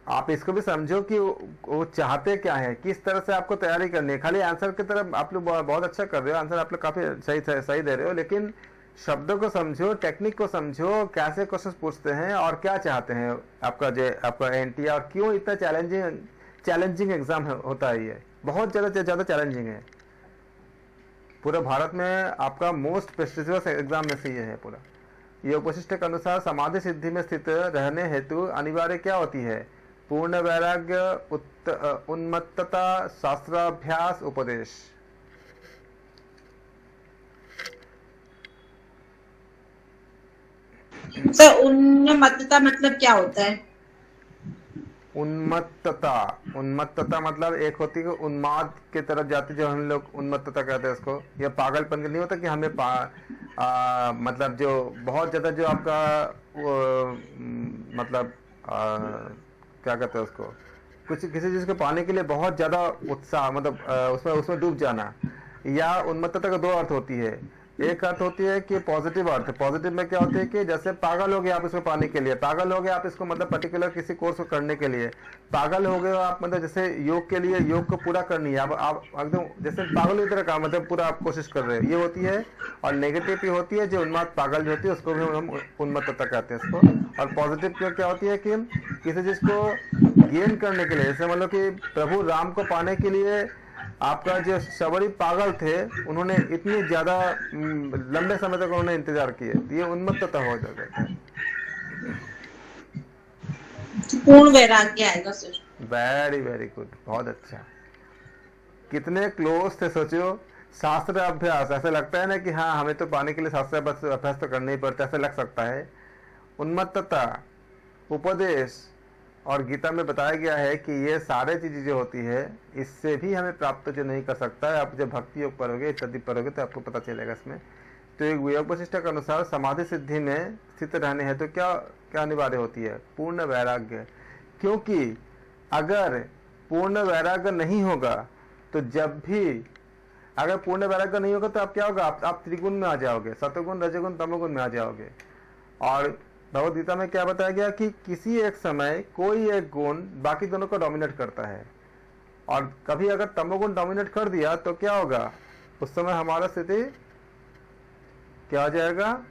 आप इसको भी समझो कि वो चाहते क्या है, किस तरह से आपको तैयारी करनी है। खाली आंसर की तरफ आप लोग बहुत अच्छा कर रहे हो, आंसर आप लोग काफी सही दे रहे हो, लेकिन शब्दों को समझो, टेक्निक को समझो, कैसे क्वेश्चन पूछते हैं और क्या चाहते हैं आपका एनटीए, और क्यों इतना चैलेंजिंग एग्जाम होता है। ये बहुत ज्यादा चैलेंजिंग है। पूरे भारत में आपका मोस्ट प्रेस्टिजियस एग्जाम में से ये है पूरा। योग वशिष्ठ के अनुसार समाधि सिद्धि में स्थित रहने हेतु अनिवार्य क्या होती है? पूर्ण वैराग्य, उन्मत्तता, शास्त्राभ्यास, उपदेश। सर उन्मत्तता मतलब क्या होता है? उन्मत्तता मतलब एक होती है उन्माद की तरफ जाती, जो हम लोग उन्मत्तता कहते हैं इसको। यह पागलपन नहीं होता कि हमें मतलब जो बहुत ज्यादा जो आपका मतलब क्या कहते हैं उसको, कुछ किसी चीज को पाने के लिए बहुत ज्यादा उत्साह, मतलब उसमें डूब जाना। या उन्मत्तता का दो अर्थ होती है। एक अर्थ होती है कि पॉजिटिव अर्थ। पॉजिटिव में क्या होती है कि जैसे पागल हो गए आप इसको पाने के लिए, पागल हो गए आप इसको मतलब पर्टिकुलर किसी कोर्स को करने के लिए, पागल हो गए आप मतलब जैसे योग के लिए, योग को पूरा करनी है, आप एकदम जैसे पागल की तरह काम मतलब पूरा आप कोशिश कर रहे हैं, ये होती है। और नेगेटिव भी होती है, जो उन्माद पागल जो होती है उसको भी हम उन्मत्तता कहते हैं इसको। और पॉजिटिव क्या होती है कि किसी चीज को गेन करने के लिए, जैसे मतलब कि प्रभु राम को पाने के लिए आपका जो शबरी पागल थे, उन्होंने इतनी ज्यादा लंबे समय तक उन्होंने इंतजार किए, ये उन्मत्तता हो जाता है। पूर्ण वैराग्य आएगा सर। वेरी वेरी गुड, बहुत अच्छा। कितने क्लोज थे सोचो। शास्त्र अभ्यास, ऐसा लगता है ना कि हाँ हमें तो पाने के लिए शास्त्र अभ्यास तो करना ही पड़ता है, ऐसा लग सकता है। उन्मत्तता, उपदेश, और गीता में बताया गया है कि ये सारे चीजें जो होती है, इससे भी हमें प्राप्त जो नहीं कर सकता है। आप जब भक्ति योग पढ़ोगे, इत्यादि पढ़ोगे तो आपको पता चलेगा इसमें। तो एक योग वशिष्ठ के अनुसार समाधि सिद्धि में स्थित रहने है तो क्या क्या अनिवार्य होती है? पूर्ण वैराग्य। क्योंकि अगर पूर्ण वैराग्य नहीं होगा तो जब भी अगर पूर्ण वैराग्य नहीं होगा तो आप क्या होगा, आप त्रिगुण में आ जाओगे, सतोगुण, रजोगुण, तमोगुण में आ जाओगे। और भगवद गीता में क्या बताया गया कि किसी एक समय कोई एक गुण बाकी दोनों को डोमिनेट करता है, और कभी अगर तमोगुण डोमिनेट कर दिया तो क्या होगा, उस समय हमारा स्थिति क्या हो जाएगा?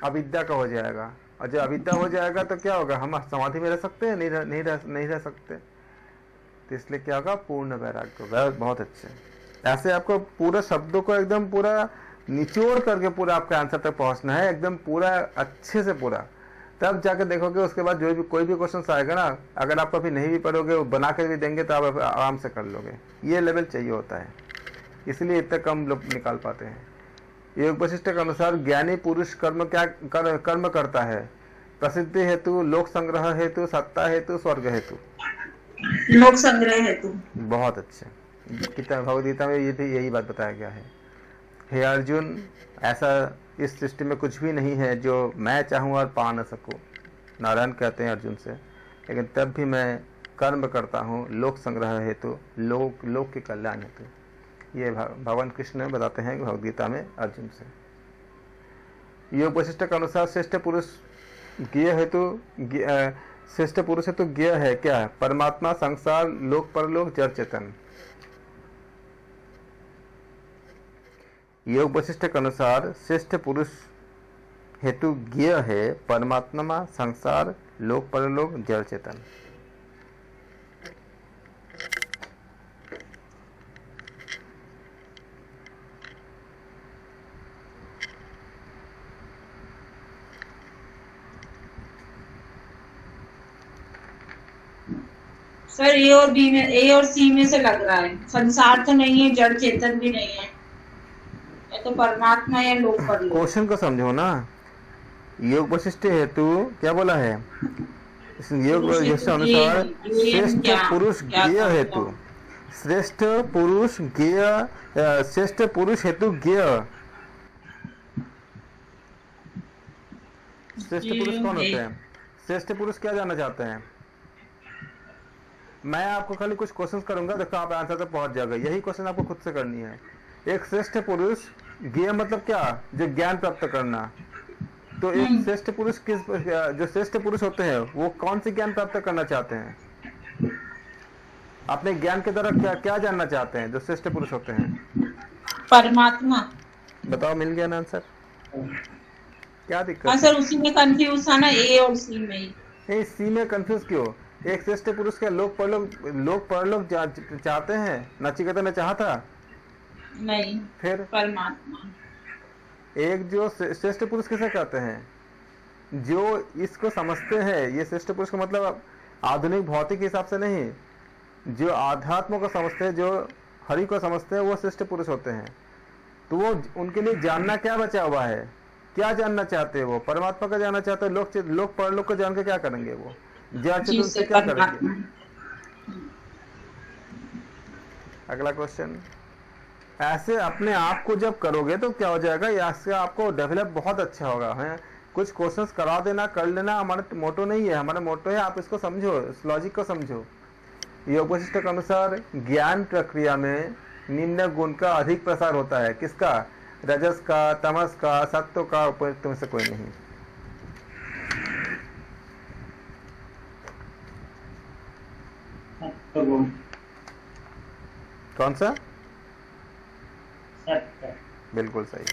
अविद्या का हो जाएगा। और जब अविद्या हो जाएगा तो क्या होगा, हम समाधि में रह सकते हैं? नहीं रह सकते। तो इसलिए क्या होगा, पूर्ण वैराग्य। बहुत अच्छे। ऐसे आपको पूरा शब्दों को एकदम पूरा निचोड़ करके पूरा आपके आंसर तक पहुंचना है, एकदम पूरा अच्छे से पूरा। तब जाके देखोगे उसके बाद जो भी कोई भी क्वेश्चन आएगा ना, अगर आप कभी नहीं भी पढ़ोगे, वो बना के भी देंगे तो आप आराम से कर लोगे। ये लेवल चाहिए होता है, इसलिए इतने कम लोग निकाल पाते हैं। योग वशिष्ठ के अनुसार ज्ञानी पुरुष कर्म करता है? प्रसिद्धि हेतु, लोक संग्रह हेतु, सत्ता हेतु, स्वर्ग हेतु। लोक संग्रह हेतु। बहुत अच्छे। कितना भगवदगीता में ये भी यही बात बताया गया है। हे अर्जुन, ऐसा इस सृष्टि में कुछ भी नहीं है जो मैं चाहूँ और पा न सकूँ। नारायण कहते हैं अर्जुन से, लेकिन तब भी मैं कर्म करता हूँ लोक संग्रह हेतु, लोक के कल्याण हेतु। ये भगवान कृष्ण बताते हैं भगवदगीता में अर्जुन से। योग वशिष्ठ के अनुसार श्रेष्ठ पुरुष हेतु ज्ञेय है क्या? परमात्मा, संसार, लोक परलोक, जड़ चेतन। योग वशिष्ठ के अनुसार श्रेष्ठ पुरुष हेतु ज्ञेय है परमात्मा, संसार, लोक परलोक, जड़ चेतन। सर ए और बी में, ए और सी में से लग रहा है। संसार तो नहीं है, जड़ चेतन भी नहीं है, तो परमात्मा या लोक परलोक। क्वेश्चन को समझो ना। योग वशिष्ठ हेतु क्या बोला है? योग वशिष्ठ अनुसार श्रेष्ठ पुरुष ज्ञेय हेतु, श्रेष्ठ पुरुष हेतु ज्ञेय। श्रेष्ठ पुरुष कौन होते हैं? श्रेष्ठ पुरुष क्या जानना चाहते हैं? मैं आपको खाली कुछ क्वेश्चंस करूंगा, देखो आप आंसर तक पहुंच जाओगे। यही क्वेश्चन आपको खुद से करनी है। एक श्रेष्ठ पुरुष, ज्ञेय मतलब क्या? जो ज्ञान प्राप्त करना। तो एक श्रेष्ठ पुरुष जो श्रेष्ठ पुरुष होते हैं वो कौन से ज्ञान प्राप्त करना चाहते हैं? अपने ज्ञान के द्वारा क्या क्या जानना चाहते हैं जो श्रेष्ठ पुरुष होते हैं? परमात्मा। बताओ, मिल गया ना आंसर? क्या दिक्कत? हाँ सर, उसी में कंफ्यूज था ना, ए और सी में ही। नहीं, सी में कंफ्यूज क्यों? एक श्रेष्ठ पुरुष का लोक परलोक चाहते हैं? नचिकेता ने चाहा था? नहीं, फिर परमात्मा। एक जो श्रेष्ठ पुरुष किसे कहते हैं? जो इसको समझते हैं। ये श्रेष्ठ पुरुष का मतलब आधुनिक भौतिक हिसाब से नहीं, जो आध्यात्म को समझते हैं, जो हरि को समझते हैं, वो श्रेष्ठ पुरुष होते हैं। तो वो उनके लिए जानना क्या बचा हुआ है? क्या जानना चाहते हैं वो? परमात्मा का जानना चाहते हैं। लोक परलोक को जान के क्या करेंगे वो? जड़ से क्या करेंगे? अगला क्वेश्चन। ऐसे अपने आप को जब करोगे तो क्या हो जाएगा? इससे आपको डेवलप बहुत अच्छा होगा। है कुछ क्वेश्चंस करा देना, कर लेना हमारा मोटो नहीं है। हमारा मोटो है आप इसको समझो, इस लॉजिक को समझो। योग वशिष्ठ के अनुसार ज्ञान प्रक्रिया में निम्न गुण का अधिक प्रसार होता है। किसका? रजस का, तमस का, सत्व का, उपयुक्त में से कोई नहीं। कौन सा? बिल्कुल सही।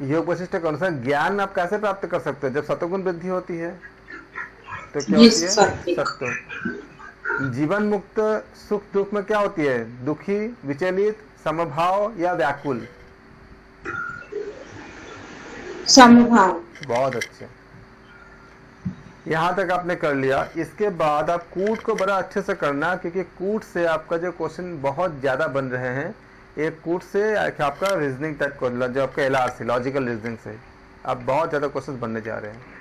योग वशिष्ठ के अनुसार ज्ञान आप कैसे प्राप्त कर सकते हो? जब सत्वगुण वृद्धि होती है तो क्या होती है? सत्व। जीवन मुक्त सुख दुख में क्या होती है? दुखी, विचलित, समभाव या व्याकुल? समभाव। बहुत अच्छे, यहाँ तक आपने कर लिया। इसके बाद आप कूट को बड़ा अच्छे से करना, क्योंकि कूट से आपका जो क्वेश्चन बहुत ज्यादा बन रहे हैं। एक कूट से आपका रीजनिंग तक को, जो आपका LRC लॉजिकल रीजनिंग से अब बहुत ज्यादा क्वेश्चन बनने जा रहे हैं।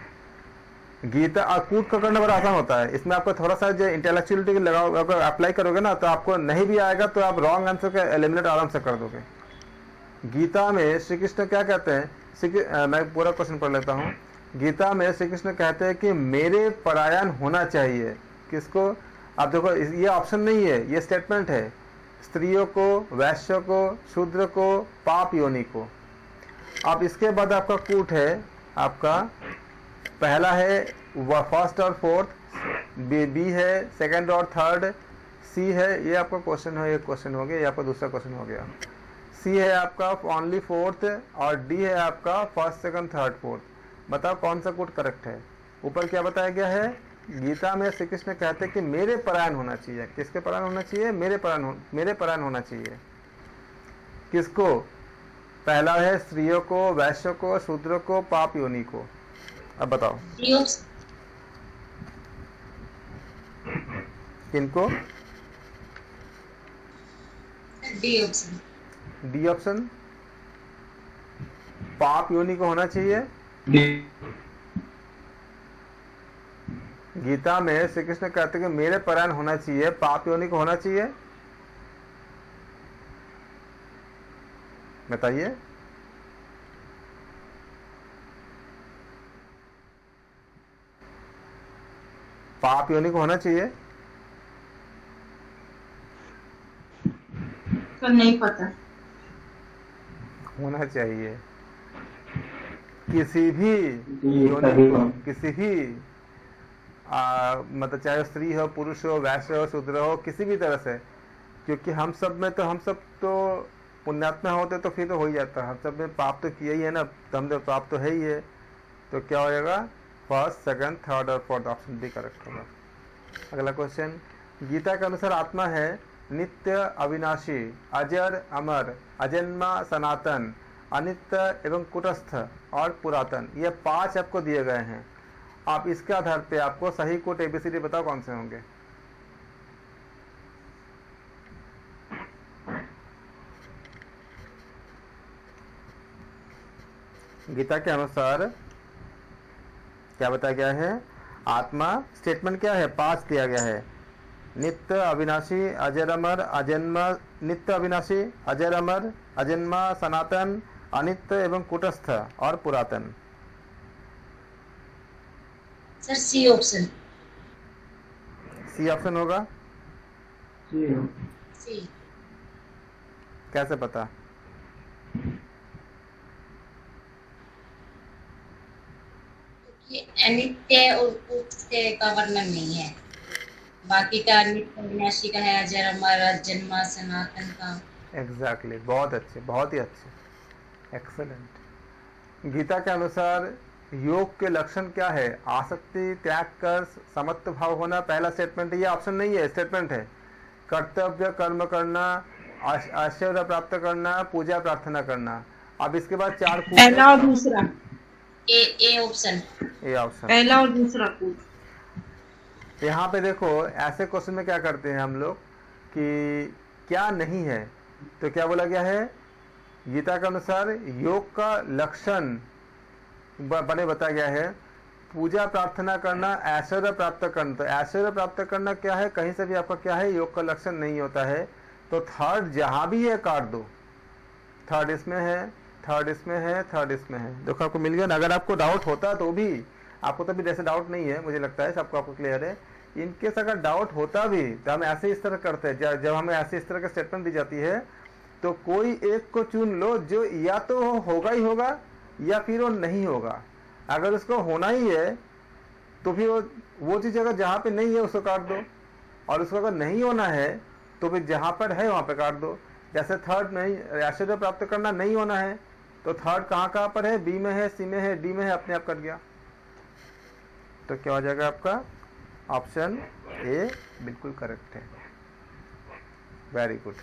गीता कूट का करना बड़ा आसान होता है। इसमें आपको थोड़ा सा जो इंटेलेक्चुअलिटी लगाओ, अगर अप्लाई करोगे ना तो आपको नहीं भी आएगा तो आप रॉन्ग आंसर का एलिमिनेट आराम से कर दोगे। गीता में श्री कृष्ण क्या कहते हैं? मैं पूरा क्वेश्चन पढ़ लेता हूँ। गीता में श्री कृष्ण कहते हैं कि मेरे परायण होना चाहिए। किसको? आप देखो, ये ऑप्शन नहीं है, ये स्टेटमेंट है। स्त्रियों को, वैश्य को, शूद्र को, पाप योनि को। अब इसके बाद आपका कूट है। आपका पहला है फर्स्ट और फोर्थ, बी है सेकंड और थर्ड, सी है, ये आपका क्वेश्चन है, ये क्वेश्चन हो गया, ये आपका दूसरा क्वेश्चन हो गया। सी है आपका ओनली फोर्थ और डी है आपका फर्स्ट सेकंड थर्ड फोर्थ। बताओ कौन सा कोड करेक्ट है? ऊपर क्या बताया गया है? गीता में श्री कृष्ण कहते हैं कि मेरे परायण होना चाहिए। किसके परायण होना चाहिए? मेरे परायण होना चाहिए। किसको? पहला है स्त्रियों को, वैश्य को, शूद्र को, पाप योनि को। अब बताओ किनको? D option. पाप योनि को होना चाहिए। गीता में श्री कृष्ण कहते हैं कि मेरे परायण होना चाहिए, पाप योनि को होना चाहिए। बताइए। पाप योनि को होना चाहिए? तो नहीं पता। होना चाहिए। किसी भी योनि को, किसी भी मतलब चाहे स्त्री हो, पुरुष हो, वैश्य हो, शूद्र हो, किसी भी तरह से, क्योंकि हम सब तो पुण्यात्मा होते तो फिर तो हो ही जाता। हम सब में पाप तो किया ही है ना, तो हम तो पाप तो है ही है। तो क्या हो जाएगा? फर्स्ट, सेकंड, थर्ड और फोर्थ ऑप्शन भी करेक्ट होगा। अगला क्वेश्चन। गीता के अनुसार आत्मा है नित्य, अविनाशी, अजर, अमर, अजन्मा, सनातन, अनित्य एवं कुटस्थ और पुरातन। ये 5 आपको दिए गए हैं। आप इसके आधार पे आपको सही कोट ABCD बताओ कौन से होंगे। गीता के अनुसार क्या बताया गया है? आत्मा स्टेटमेंट क्या है? 5 दिया गया है। नित्य, अविनाशी, अजर अमर, अजन्मा, नित्य अविनाशी, अजर अमर, अजन्मा, सनातन, अनित्य एवं कुटस्थ और पुरातन। Sir C option. C option होगा? सी। कैसे पता? ये अनित्य और कुत्य का वर्णन नहीं है, बाकी का नित्य विनाशी का है, अजर अमर जन्मा सनातन का। एग्जैक्टली, बहुत अच्छे, बहुत ही अच्छे, एक्सलेंट। गीता के अनुसार योग के लक्षण क्या है? आसक्ति त्याग कर समत्व भाव होना, पहला स्टेटमेंट है। ये ऑप्शन नहीं है, स्टेटमेंट है। कर्तव्य कर्म करना, ऐश्वर्य प्राप्त करना, पूजा प्रार्थना करना। अब इसके बाद चार कूट, पहला और दूसरा। A option. ए ऑप्शन, पहला और दूसरा कूट। यहाँ पे देखो, ऐसे क्वेश्चन में क्या करते हैं हम लोग कि क्या नहीं है, तो क्या बोला गया है? गीता के अनुसार योग का लक्षण बने बताया गया है, पूजा प्रार्थना करना, ऐश्वर्य प्राप्त करना। तो ऐश्वर्य प्राप्त करना क्या है? कहीं से भी आपका क्या है? योग का लक्षण नहीं होता है। तो थर्ड जहां भी है काट दो। थर्ड इसमें है, थर्ड इसमें है, थर्ड इसमें है। देखो आपको मिल गया ना। अगर आपको डाउट होता तो भी, आपको तो भी जैसे डाउट नहीं है, मुझे लगता है सबको आपको क्लियर है। इनकेस अगर डाउट होता भी तो हम ऐसे इस तरह करते हैं, जब हमें ऐसे इस तरह का स्टेटमेंट दी जाती है तो कोई एक को चुन लो जो या तो होगा ही होगा या फिर वो नहीं होगा। अगर उसको होना ही है तो फिर वो चीज अगर जहाँ पे नहीं है उसको काट दो, और उसको अगर नहीं होना है तो फिर जहाँ पर है वहाँ पे काट दो। जैसे थर्ड नहीं, ऐश्वर्य प्राप्त करना नहीं होना है, तो थर्ड कहाँ पर है? बी में है, सी में है, डी में है, अपने आप कट गया। तो क्या हो जाएगा आपका? ऑप्शन ए बिल्कुल करेक्ट है। Very good.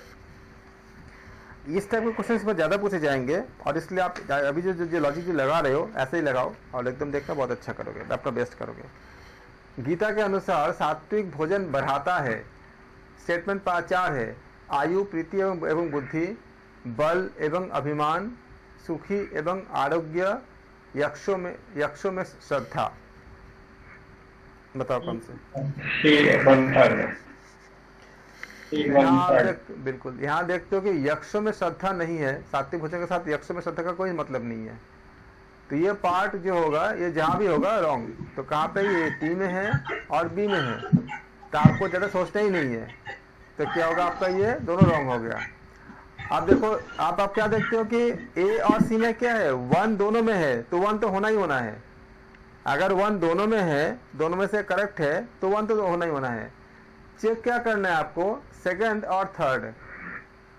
इस टाइप के क्वेश्चन पर ज़्यादा पूछे जाएंगे, और इसलिए आप अभी जो लॉजिक जो लगा रहे हो ऐसे ही लगाओ, और एकदम देखना बहुत अच्छा करोगे, अपना बेस्ट करोगे। गीता के अनुसार सात्विक भोजन बढ़ाता है। स्टेटमेंट 4 है। आयु, प्रीति एवं बुद्धि, बल एवं अभिमान, सुखी एवं आरोग्य, यक्षों में श्रद्धा। बताओ कौन से? बिल्कुल, यहाँ देखते हो कि यक्षों में श्रद्धा नहीं है। सात्विक भोजन के साथ यक्षों में श्रद्धा का कोई मतलब नहीं है। तो ये पार्ट जो होगा, ये जहां भी होगा रॉन्ग। तो कहाँ पे? ये टी में है और बी में है, तो आपको ज्यादा सोचना ही नहीं है। तो क्या होगा आपका? ये दोनों रॉन्ग हो गया। आप देखो, आप क्या देखते हो कि ए और सी में क्या है? 1 दोनों में है, तो 1 तो होना ही होना है। अगर 1 दोनों में है, दोनों में से करेक्ट है, तो 1 तो होना ही होना है। चेक क्या करना है आपको? सेकंड और थर्ड।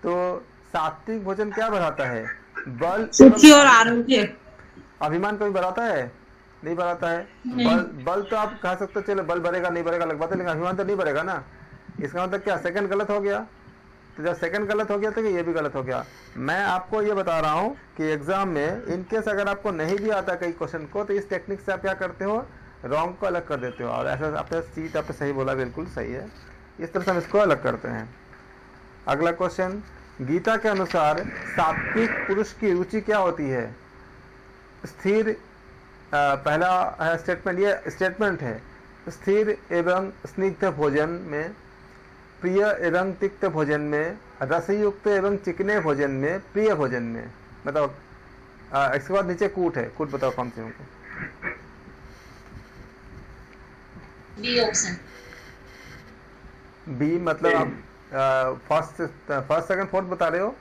तो सात्विक भोजन क्या बढ़ाता है? बल, सुखी और आरोग्य। अभिमान कभी बढ़ाता है? नहीं बढ़ाता है। बल तो आप कह सकते हो, चलो बल बढ़ेगा नहीं बढ़ेगा अलग बात है, लेकिन अभिमान तो नहीं बढ़ेगा ना। इसका मतलब क्या? सेकंड गलत हो गया। तो जब सेकंड गलत हो गया तो ये भी गलत हो गया। मैं आपको ये बता रहा हूँ कि एग्जाम में इनकेस अगर आपको नहीं भी आता कई क्वेश्चन को, तो इस टेक्निक से आप क्या करते हो? रॉन्ग को अलग कर देते हो, और ऐसा आपने सीट आपने सही बोला, बिल्कुल सही है। इस तरह से हम इसको अलग करते हैं। अगला क्वेश्चन, गीता के अनुसार सात्विक पुरुष की रुचि क्या होती है? स्थिर, पहला स्टेटमेंट, ये स्टेटमेंट है। स्थिर एवं स्निग्ध भोजन में, प्रिय एवं तिक्त भोजन में, रसयुक्त एवं चिकने भोजन में, प्रिय भोजन में। बताओ। इसके बाद नीचे कूट है, कूट बताओ कौन से होंगे? B option. बी मतलब आप फर्स्ट सेकंड फोर्थ बता रहे हो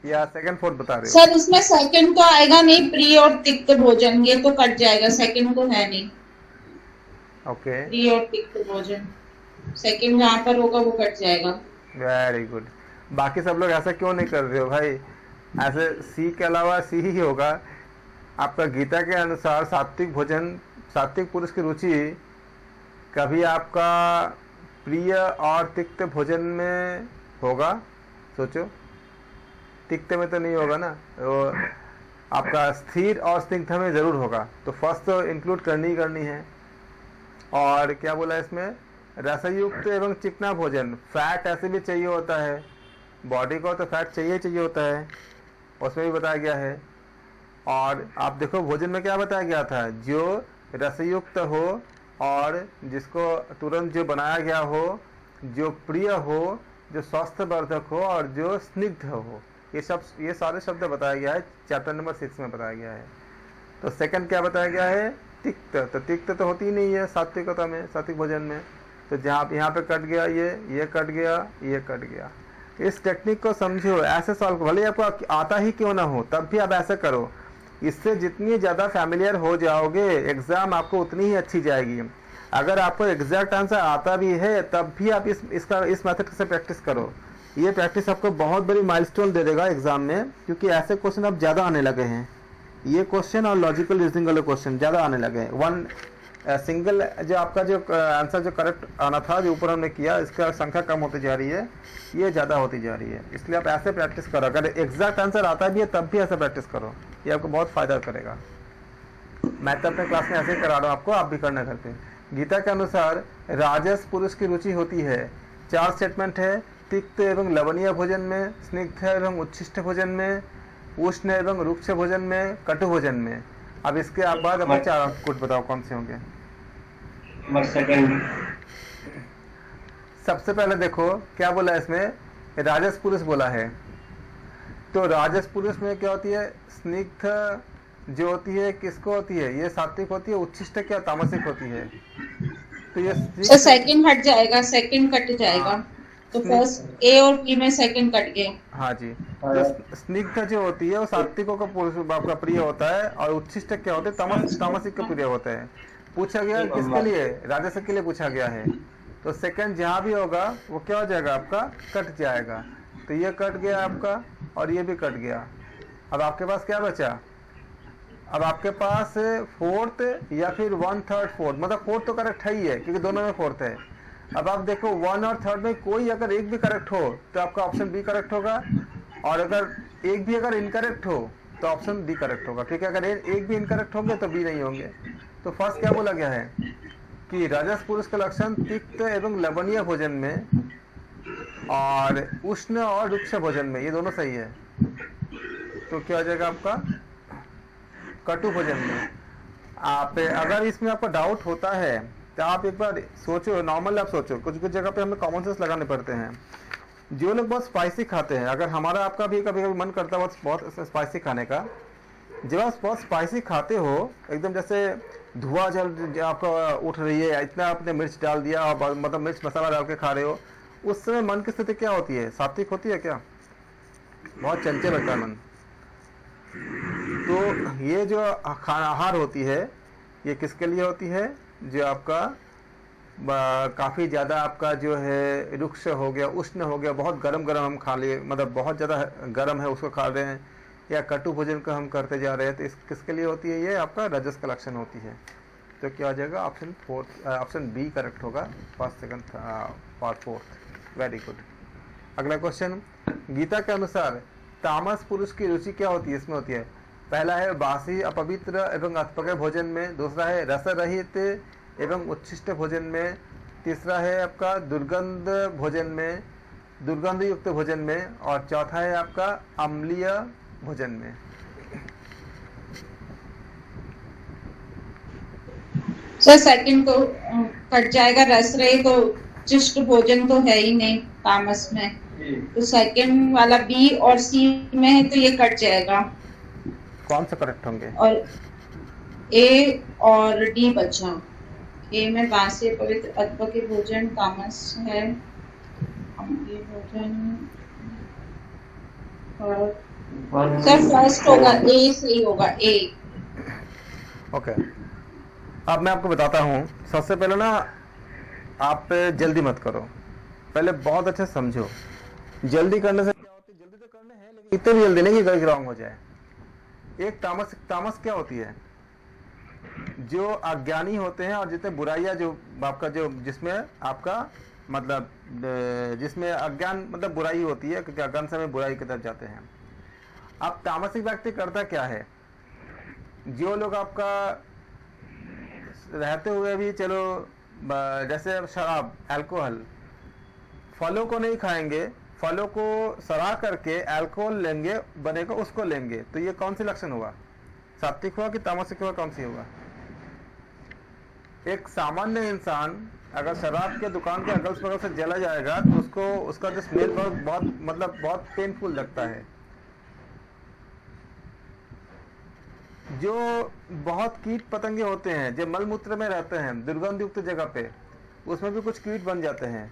या सेकंड फोर्थ बता रहे हो? सर इसमें सेकंड तो आएगा नहीं, प्रिय और तिक्त भोजन, ये तो कट जाएगा, सेकंड तो है नहीं। ओके। प्रिय और तिक्त भोजन, सेकंड जहाँ पर होगा वो कट जाएगा। Very good. बाकी सब लोग ऐसा क्यों नहीं कर रहे हो भाई? ऐसे सी के अलावा सी ही होगा आपका। गीता के अनुसार सात्विक भोजन, सात्विक पुरुष की रुचि कभी आपका प्रिय और तिक्त भोजन में होगा? सोचो, तिक्त में तो नहीं होगा ना। वो आपका स्थिर और स्निग्ध में जरूर होगा। तो फर्स्ट तो इंक्लूड करनी है। और क्या बोला इसमें? रसयुक्त एवं चिकना भोजन। फैट ऐसे भी चाहिए होता है, बॉडी को तो फैट चाहिए होता है, उसमें भी बताया गया है। और आप देखो भोजन में क्या बताया गया था? जो रसयुक्त हो और जिसको तुरंत जो बनाया गया हो, जो प्रिय हो, जो स्वास्थ्यवर्धक हो और जो स्निग्ध हो, ये सारे शब्द बताया गया है। चैप्टर नंबर 6 में बताया गया है। तो सेकंड क्या बताया गया है? तिक्त। तो तिक्त तो होती ही नहीं है सात्विकता में, सात्विक भोजन में। तो जहाँ यहाँ पे कट गया, ये कट गया, ये कट गया। इस टेक्निक को समझो, ऐसे सॉल्व, भले आपको आता ही क्यों ना हो तब भी आप ऐसे करो। इससे जितनी ज़्यादा फैमिलियर हो जाओगे एग्ज़ाम आपको उतनी ही अच्छी जाएगी। अगर आपको एग्जैक्ट आंसर आता भी है तब भी आप इस मेथड से प्रैक्टिस करो। ये प्रैक्टिस आपको बहुत बड़ी माइलस्टोन दे देगा एग्जाम में, क्योंकि ऐसे क्वेश्चन अब ज़्यादा आने लगे हैं। ये क्वेश्चन और लॉजिकल रीजनिंग वाले क्वेश्चन ज़्यादा आने लगे हैं। वन सिंगल जो आपका जो आंसर जो करेक्ट आना था, जो ऊपर हमने किया, इसका संख्या कम होती जा रही है, ये ज़्यादा होती जा रही है। इसलिए आप ऐसे प्रैक्टिस करो। अगर एग्जैक्ट आंसर आता भी है तब भी ऐसे प्रैक्टिस करो, ये आपको बहुत फ़ायदा करेगा। मैं तो अपने क्लास में ऐसे ही करा रहा हूँ आपको, आप भी करना घर पे। गीता के अनुसार राजस पुरुष की रुचि होती है। 4 स्टेटमेंट है, तिक्त एवं लवणीय भोजन में, स्निग्ध एवं उच्छिष्ट भोजन में, उष्ण एवं रुक्ष भोजन में, कटु भोजन में। अब इसके आप बाद अपने 4 कुछ बताओ कौन से होंगे। सबसे पहले देखो क्या बोला है इसमें, राजस पुरुष बोला है। तो राजस पुरुष में क्या होती है? स्निग्ध जो होती है किसको होती है? ये सात्विक होती है। उच्छिष्ट क्या तामसिक होती है? तो ये सेकंड हट जाएगा, सेकंड कट जाएगा। तो फर्स्ट ए और बी में सेकंड कट गए। हाँ जी। तो स्निग्ध जो होती है वो सात्विकों का आपका प्रिय होता है, और उच्छिष्ट क्या होते हैं? तामसिक का प्रिय होता है। पूछा गया किसके लिए? राजसिक के लिए पूछा गया है। तो सेकंड जहाँ भी होगा वो क्या हो जाएगा? आपका कट जाएगा। तो ये कट गया आपका, और ये भी कट गया। अब आपके पास क्या बचा? अब आपके पास 4th या फिर 1/3 4th, मतलब 4th तो करेक्ट है ही है क्योंकि दोनों में 4th है। अब आप देखो 1 और 3rd में कोई अगर एक भी करेक्ट हो तो आपका ऑप्शन बी करेक्ट होगा, और अगर एक भी अगर इनकरेक्ट हो तो ऑप्शन डी करेक्ट होगा। ठीक है, अगर एक भी इनकरेक्ट होंगे तो बी नहीं होंगे। तो फर्स्ट क्या बोला गया है कि राजस पुरुष का लक्षण तिक्त एवं लवणीय भोजन में, और उष्ण और रुक्ष भोजन में, ये दोनों सही है। तो क्या हो जाएगा आपका? कटु भोजन में। आप अगर इसमें आपको डाउट होता है तो आप एक बार सोचो, नॉर्मल आप सोचो, कुछ कुछ जगह पे हमें कॉमन सेंस लगाने पड़ते हैं। जो लोग बहुत स्पाइसी खाते हैं, अगर हमारा आपका भी कभी कभी मन करता है बहुत स्पाइसी खाने का, जब आप बहुत स्पाइसी खाते हो, एकदम जैसे धुआं जल आपका उठ रही है, इतना आपने मिर्च डाल दिया और मतलब मिर्च मसाला डाल के खा रहे हो, उस समय मन की स्थिति क्या होती है? सात्विक होती है क्या? बहुत चंचल होता है मन। तो ये जो खाना आहार होती है ये किसके लिए होती है? जो आपका काफ़ी ज़्यादा आपका जो है रुक्ष हो गया, उष्ण हो गया, बहुत गरम हम खा लिए, मतलब बहुत ज़्यादा गरम है उसको खा रहे हैं, या कटु भोजन को हम करते जा रहे हैं, तो इस किसके लिए होती है? ये आपका रजस का लक्षण होती है। तो क्या हो जाएगा? ऑप्शन बी करेक्ट होगा, first second part 4th। Very good. अगला क्वेश्चन, गीता के अनुसार तामस पुरुष की रुचि क्या होती है? इसमें होती है, पहला है बासी अपवित्र एवं अस्पक्य भोजन में, दूसरा है रस रहित एवं उच्छिष्ट भोजन में, तीसरा है आपका दुर्गंध भोजन में, दुर्गंध युक्त भोजन में, और चौथा है आपका अम्लीय भोजन में। सर सेकंड को कट जाएगा, रस रहित तो उच्छिष्ट भोजन तो है ही नहीं तामस में, तो सेकंड वाला बी और सी में है, तो ये कट जाएगा। कौन सा करेक्ट होंगे? और ए और डी बचा। ए में बासी पवित्र अस्पक्य भोजन तामस है, अम्लीय भोजन, और सर फर्स्ट होगा ए, सही होगा ए। ओके, अब मैं आपको बताता हूँ। सबसे पहले ना आप जल्दी मत करो, पहले बहुत अच्छे समझो। जल्दी करने से क्या होती है? जल्दी तो करने हैं लेकिन इतनी भी जल्दी नहीं कि गलत रॉन्ग हो जाए। एक तामस क्या होती है? जो अज्ञानी होते हैं और जितने बुराइयां जो आपका जो जिसमें आपका मतलब जिसमें अज्ञान मतलब बुराई होती है, क्योंकि अज्ञान से में बुराई की तरफ जाते हैं। अब तामसिक व्यक्ति करता क्या है? जो लोग आपका रहते हुए भी चलो जैसे शराब, अल्कोहल, फलों को नहीं खाएंगे, फलों को सड़ा करके अल्कोहल लेंगे, बनेगा उसको लेंगे, तो ये कौन सी लक्षण होगा? सात्विक होगा कि तामसिक होगा? कौन सी होगा? एक सामान्य इंसान अगर शराब के दुकान के अगल बगल से जला जाएगा तो उसको उसका जो स्मेल बहुत मतलब बहुत पेनफुल लगता है। जो बहुत कीट पतंगे होते हैं जो मलमूत्र में रहते हैं दुर्गंध युक्त जगह पे, उसमें भी कुछ कीट बन जाते हैं,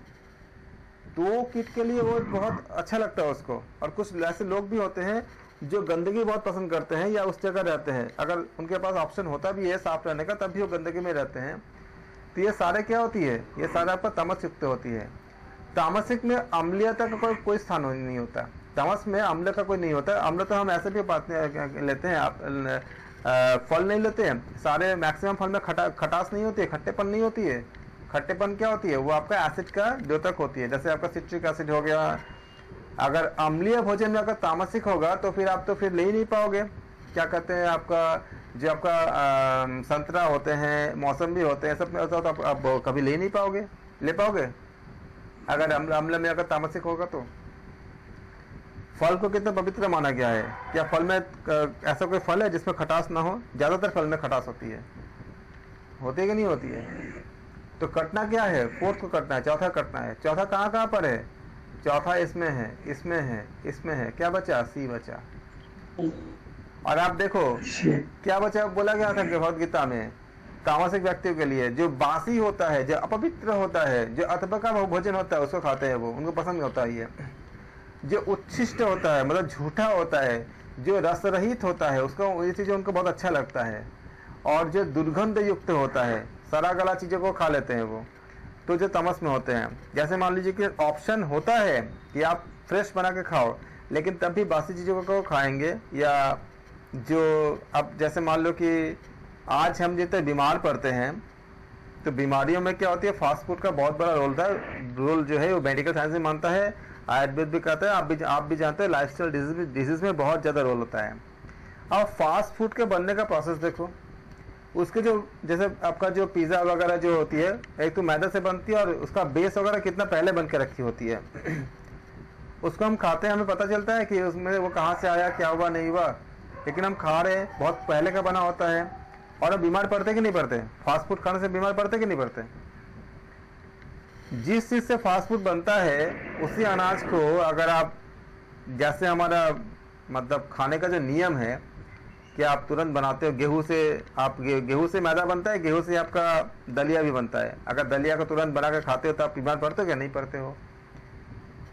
तो वो कीट के लिए वो बहुत अच्छा लगता है उसको। और कुछ ऐसे लोग भी होते हैं जो गंदगी बहुत पसंद करते हैं या उस जगह रहते हैं, अगर उनके पास ऑप्शन होता भी है साफ रहने का तब भी वो गंदगी में रहते हैं। तो ये सारे क्या होती है, ये सारे आपका तामस युक्त होती है। तामसिक में अम्लीयता का कोई स्थान नहीं होता, तामस में अम्ल का कोई नहीं होता। अम्ल तो हम ऐसे भी लेते हैं, आप फल नहीं लेते हैं, सारे मैक्सिमम फल में खटास नहीं होती है, खट्टेपन नहीं होती है। खट्टेपन क्या होती है, वो आपका एसिड का द्योतक होती है, जैसे आपका सिट्रिक एसिड हो गया। अगर अम्लीय भोजन में अगर तामसिक होगा तो फिर आप तो फिर ले ही नहीं पाओगे। क्या कहते हैं, आपका जो आपका संतरा होते हैं, मौसमी होते हैं, सब में तो आप कभी ले ही नहीं पाओगे। ले पाओगे अगर अम्ल में अगर तामसिक होगा तो। फल को कितना पवित्र माना गया है, क्या फल में ऐसा कोई फल है जिसमें खटास ना हो? ज्यादातर फल में खटास होती है, होती है कि नहीं होती है? तो कटना क्या है, फोर्थ को कटना है, चौथा कटना है। चौथा कहाँ पर है? चौथा इसमें है, इसमें है, इसमें है। क्या बचा? सी बचा। और आप देखो क्या बचा, बोला गया था भगवद गीता में, तामसिक व्यक्तियों के लिए जो बासी होता है, जो अपवित्र होता है, जो अथवा का भोजन होता है उसको खाते हैं, वो उनको पसंद होता है। ये जो उच्छिष्ट होता है मतलब झूठा होता है, जो रस रहित होता है, उसको ये चीजें उनको बहुत अच्छा लगता है। और जो दुर्गंध युक्त होता है, सड़ा गला चीजों को खा लेते हैं वो, तो जो तमस में होते हैं। जैसे मान लीजिए कि ऑप्शन होता है कि आप फ्रेश बना के खाओ, लेकिन तब भी बासी चीजों को खाएंगे। या जो अब जैसे मान लो कि आज हम जितने बीमार पड़ते हैं, तो बीमारियों में क्या होती है, फास्ट फूड का बहुत बड़ा रोल था। रोल जो है वो मेडिकल साइंस में मानता है, आयुर्वेद भी कहता है, आप भी जानते हैं, लाइफस्टाइल डिजीज में बहुत ज्यादा रोल होता है। अब फास्ट फूड के बनने का प्रोसेस देखो, उसके जो जैसे आपका जो पिज्जा वगैरह जो होती है, एक तो मैदा से बनती है और उसका बेस वगैरह कितना पहले बन के रखी होती है। उसको हम खाते हैं, हमें पता चलता है कि उसमें वो कहाँ से आया, क्या हुआ नहीं हुआ, लेकिन हम खा रहे हैं, बहुत पहले का बना होता है। और हम बीमार पड़ते कि नहीं पड़ते? फास्ट फूड खाने से बीमार पड़ते कि नहीं पड़ते? जिस चीज से फास्ट फूड बनता है उसी अनाज को अगर आप, जैसे हमारा मतलब खाने का जो नियम है कि आप तुरंत बनाते हो गेहूं से, आप गेहूं से मैदा बनता है, गेहूं से आपका दलिया भी बनता है। अगर दलिया को तुरंत बना कर खाते हो तो आप बीमार पड़ते हो क्या? नहीं पड़ते हो।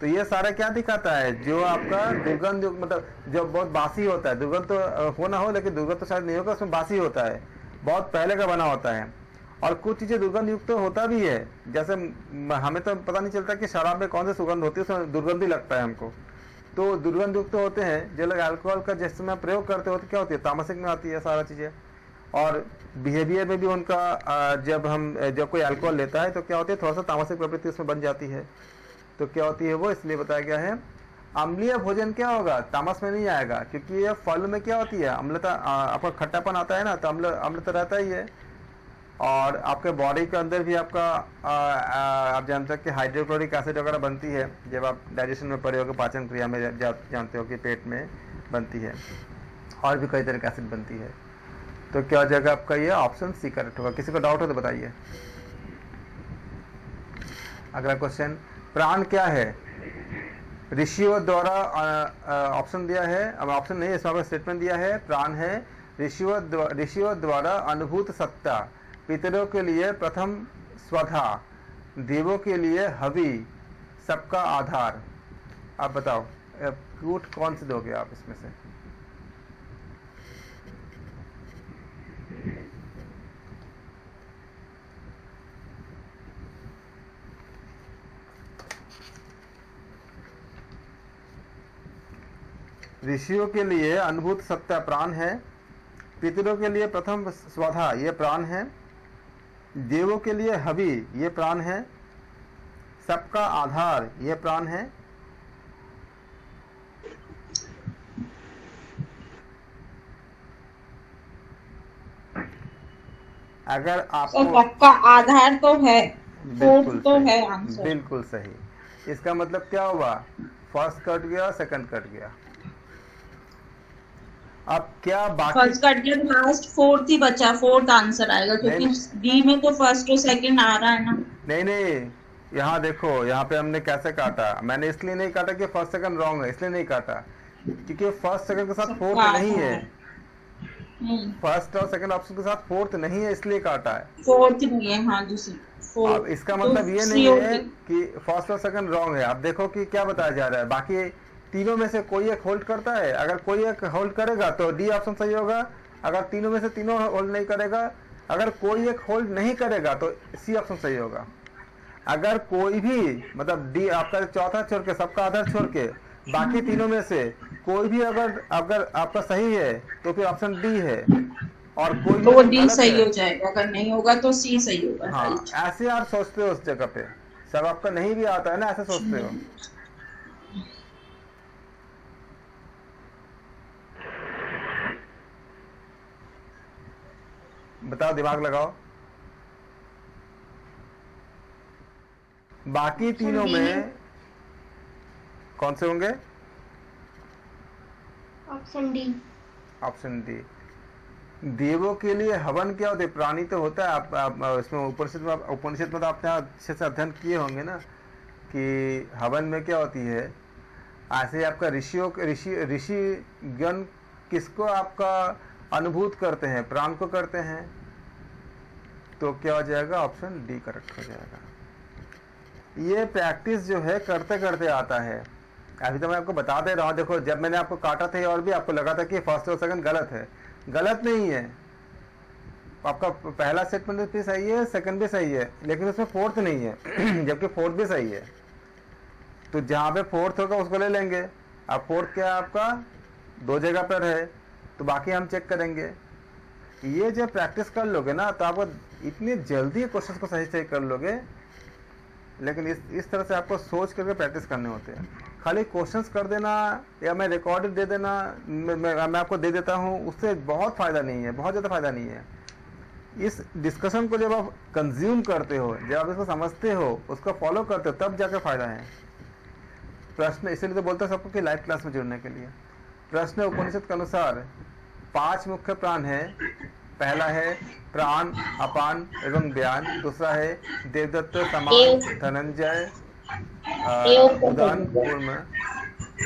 तो ये सारा क्या दिखाता है, जो आपका दुर्गंध मतलब जो बहुत बासी होता है, दुर्गंध तो हो ना हो, लेकिन दुर्गंध तो शायद नहीं होगा, उसमें बासी होता है, बहुत पहले का बना होता है। और कुछ चीजें दुर्गंध युक्त तो होता भी है, जैसे हमें तो पता नहीं चलता कि शराब में कौन सी सुगंध होती है, उसमें दुर्गंध ही लगता है हमको। तो दुर्गंध युक्त होते हैं। जो लोग अल्कोहल का जिस समय प्रयोग करते हो तो क्या होती है, तामसिक में आती है सारा चीजें। और बिहेवियर में भी उनका जब कोई अल्कोहल लेता है तो क्या होती है, थोड़ा सा तामसिक प्रवृत्ति उसमें बन जाती है। तो क्या होती है वो, इसलिए बताया गया है। अम्लीय भोजन क्या होगा, तामस में नहीं आएगा, क्योंकि ये फल में क्या होती है, अम्लता, आपका खट्टापन आता है ना, तो अम्ल तो रहता ही है। और आपके बॉडी के अंदर भी आपका आप जानते हो कि हाइड्रोक्लोरिक एसिड वगैरह बनती है, जब आप डाइजेशन में पड़े हो, पाचन क्रिया में जानते हो कि पेट में बनती है, और भी कई तरह की एसिड बनती है। तो क्या हो जाएगा आपका, ये ऑप्शन सी करेक्ट होगा। किसी को डाउट हो तो बताइए। अगला क्वेश्चन, प्राण क्या है? ऋषियों द्वारा ऑप्शन दिया है, अब ऑप्शन नहीं, इसमें स्टेटमेंट दिया है, प्राण है ऋषियों द्वारा अनुभूत सत्ता, पितरों के लिए प्रथम स्वधा, देवों के लिए हवि, सबका आधार। आप बताओ कूट कौन से दोगे आप इसमें से? ऋषियों के लिए अनुभूत सत्ता प्राण है, पितरों के लिए प्रथम स्वधा ये प्राण है, देवों के लिए हवि ये प्राण है, सबका आधार ये प्राण है। अगर आपको सबका आधार तो है, बिल्कुल तो सही, है आंसर। बिल्कुल सही। इसका मतलब क्या हुआ, फर्स्ट कट गया, सेकंड कट गया। अब क्या बाकी, फर्स्ट कट गया, लास्ट फोर्थ ही बचा, फोर्थ आंसर आएगा, क्योंकि डी में तो फर्स्ट और सेकंड आ रहा है ना। नहीं, यहाँ देखो, यहाँ पे हमने कैसे काटा, मैंने इसलिए नहीं काटा कि फर्स्ट सेकंड रॉन्ग है, इसलिए नहीं काटा क्योंकि फर्स्ट सेकंड के साथ फोर्थ नहीं है। फर्स्ट और सेकंड ऑप्शन के साथ फोर्थ नहीं है इसलिए काटा है। फोर्थ नहीं है, हाँ दूसरी फोर्थ। अब इसका मतलब ये नहीं है कि फर्स्ट और सेकंड रॉन्ग है। आप देखो कि क्या बताया जा रहा है, बाकी तीनों में से कोई एक होल्ड करता है। अगर कोई एक होल्ड करेगा तो डी ऑप्शन सही होगा, अगर तीनों में से तीनों होल्ड नहीं करेगा, अगर कोई एक होल्ड नहीं करेगा तो सी ऑप्शन सही होगा। अगर कोई भी मतलब डी आपका चौथा छोड़ के, सबका आधार छोड़ के बाकी तीनों में से कोई भी अगर अगर आपका सही है तो फिर ऑप्शन डी है, और कोई तो वो भी डी सही हो जाएगा, अगर नहीं होगा तो सी सही होगा। हाँ, ऐसे आप सोचते हो उस जगह पे, सब आपका नहीं भी आता है ना, ऐसे सोचते हो। बताओ, दिमाग लगाओ। बाकी तीनों में कौन से होंगे? Option D. Option D. देवों के लिए हवन क्या होते? प्राणी तो होता है। आप इसमें उपनिषद में तो आपने अच्छे से अध्ययन किए होंगे ना कि हवन में क्या होती है। ऐसे आपका ऋषि गण किसको आपका अनुभूत करते हैं? प्राण को करते हैं। तो क्या हो जाएगा? ऑप्शन डी करेक्ट हो जाएगा। ये प्रैक्टिस जो है करते करते आता है। अभी तो मैं आपको बता दे रहा हूँ। देखो, जब मैंने आपको काटा था और भी आपको लगा था कि फर्स्ट और सेकंड गलत है। गलत नहीं है, आपका पहला स्टेटमेंट भी सही है, सेकंड भी सही है, लेकिन उसमें फोर्थ नहीं है जबकि फोर्थ भी सही है। तो जहाँ पे फोर्थ होगा उसको ले लेंगे। अब फोर्थ क्या है आपका? दो जगह पर है, तो बाकी हम चेक करेंगे। ये जब प्रैक्टिस कर लोगे ना तो आपको इतनी जल्दी क्वेश्चन को सही सही कर लोगे। लेकिन इस तरह से आपको सोच करके प्रैक्टिस करने होते हैं। खाली क्वेश्चंस कर देना या मैं रिकॉर्डेड दे देना, मैं आपको दे देता हूँ, उससे बहुत फ़ायदा नहीं है, बहुत ज़्यादा फ़ायदा नहीं है। इस डिस्कशन को जब आप कंज्यूम करते हो, जब आप इसको समझते हो, उसको फॉलो करते हो, तब जाकर फ़ायदा है। प्रश्न इसीलिए तो बोलते हैं सबको कि लाइव क्लास में जुड़ने के लिए। प्रश्न उपनिषद के अनुसार 5 मुख्य प्राण है। पहला है प्राण, अपान एवं व्यान। दूसरा है देवदत्त, समान, धनंजय, उदान, कूर्म।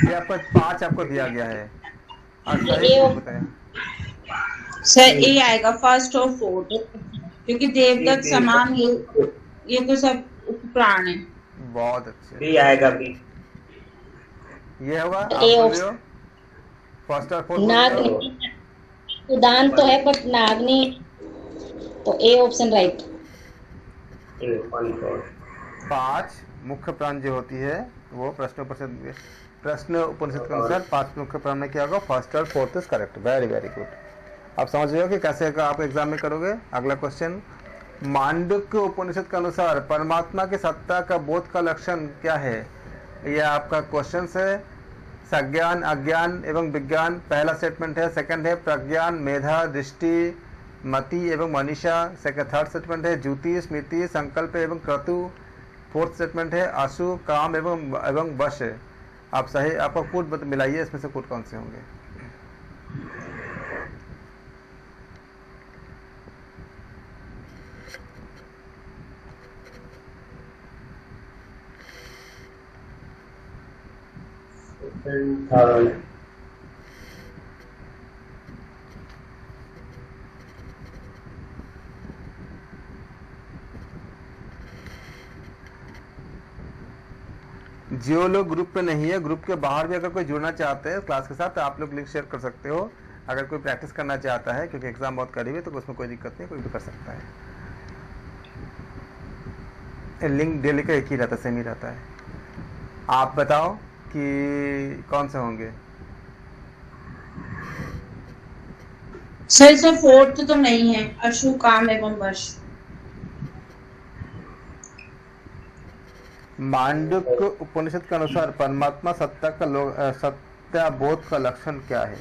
ये आपको 5 आपको दिया गया है। और सही बताएं। सर ए आएगा, फर्स्ट और फोर्थ, क्योंकि देवदत्त, समान ये तो सब प्राण है। बहुत अच्छे। बी आएगा, बी। ये होगा, आप बोल रहे हो फर्स्ट और फोर्थ। उदान तो है बट नागनी, तो ए ऑप्शन राइट। 5 मुख्य प्राण जो होती है वो प्रश्न उपनिषद के अनुसार 5 मुख्य प्राण में क्या होगा? फर्स्ट और fourth is correct. Very very good. आप समझ रहे हो कि कैसे आप एग्जाम में करोगे। अगला क्वेश्चन, मांडुक्य उपनिषद के अनुसार परमात्मा की सत्ता का बोध का लक्षण क्या है? यह आपका क्वेश्चन है। सज्ञान, अज्ञान एवं विज्ञान पहला स्टेटमेंट है। सेकंड है प्रज्ञान, मेधा, दृष्टि, मति एवं मनीषा। थर्ड स्टेटमेंट है ज्योति, स्मृति, संकल्प एवं क्रतु। फोर्थ स्टेटमेंट है आशु, काम एवं वश। आप सही, आपका कूट मिलाइए, इसमें से कूट कौन से होंगे? जो लोग ग्रुप पे नहीं है, ग्रुप के बाहर भी अगर कोई जुड़ना चाहते हैं क्लास के साथ, तो आप लोग लिंक शेयर कर सकते हो। अगर कोई प्रैक्टिस करना चाहता है, क्योंकि एग्जाम बहुत करीब है, तो उसमें कोई दिक्कत नहीं, कोई भी कर सकता है। लिंक डेली का एक ही रहता है, सेम ही रहता है। आप बताओ कि कौन से होंगे? सर फोर्थ तो नहीं है, अशु, काम एवं वश। मांडुक्य उपनिषद के अनुसार परमात्मा सत्ता का सत्याबोध का लक्षण क्या है?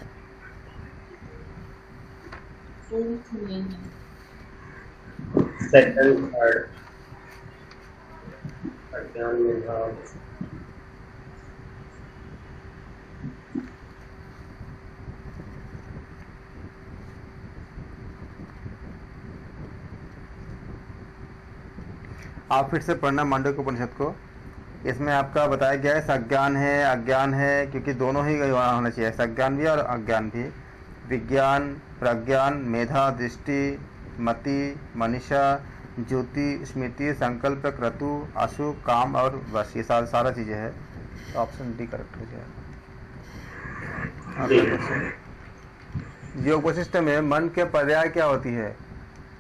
सेकंड, थर्ड, अज्ञान, मेधा। आप फिर से पढ़ना मांडुक्य उपनिषद को। इसमें आपका बताया गया है सज्ञान है, अज्ञान है, क्योंकि दोनों ही होना चाहिए, सज्ञान भी और अज्ञान भी। विज्ञान, प्रज्ञान, मेधा, दृष्टि, मति, मनीषा, ज्योति, स्मृति, संकल्प, क्रतु, आशु, काम और वश, ये सारा चीजें है। तो ऑप्शन डी करेक्ट हो जाएगा। अगला क्वेश्चन, योग वशिष्ठ में मन के पर्याय क्या होती है?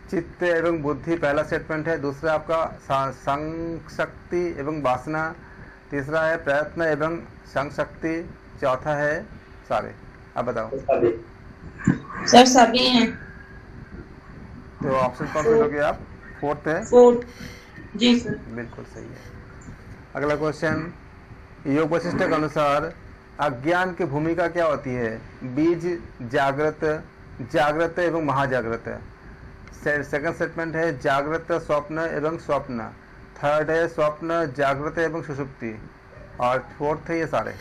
चित्त एवं बुद्धि पहला स्टेटमेंट है। दूसरा आपका संशक्ति एवं वासना। तीसरा है प्रयत्न एवं संशक्ति। चौथा है सारे। अब बताओ सर सभी हैं। तो ऑप्शन कौन से लोगे आप? फोर्थ है। फोर्थ जी सर। बिल्कुल सही है। अगला क्वेश्चन, योग वशिष्ठ के अनुसार अज्ञान की भूमिका क्या होती है? बीज, जागृत, जागृत एवं महाजागृत। सेकंड स्टेटमेंट है जागृत, स्वप्न एवं स्वप्न। थर्ड है स्वप्न, जागृत एवं सुषुप्ति। और फोर्थ है ये सारे।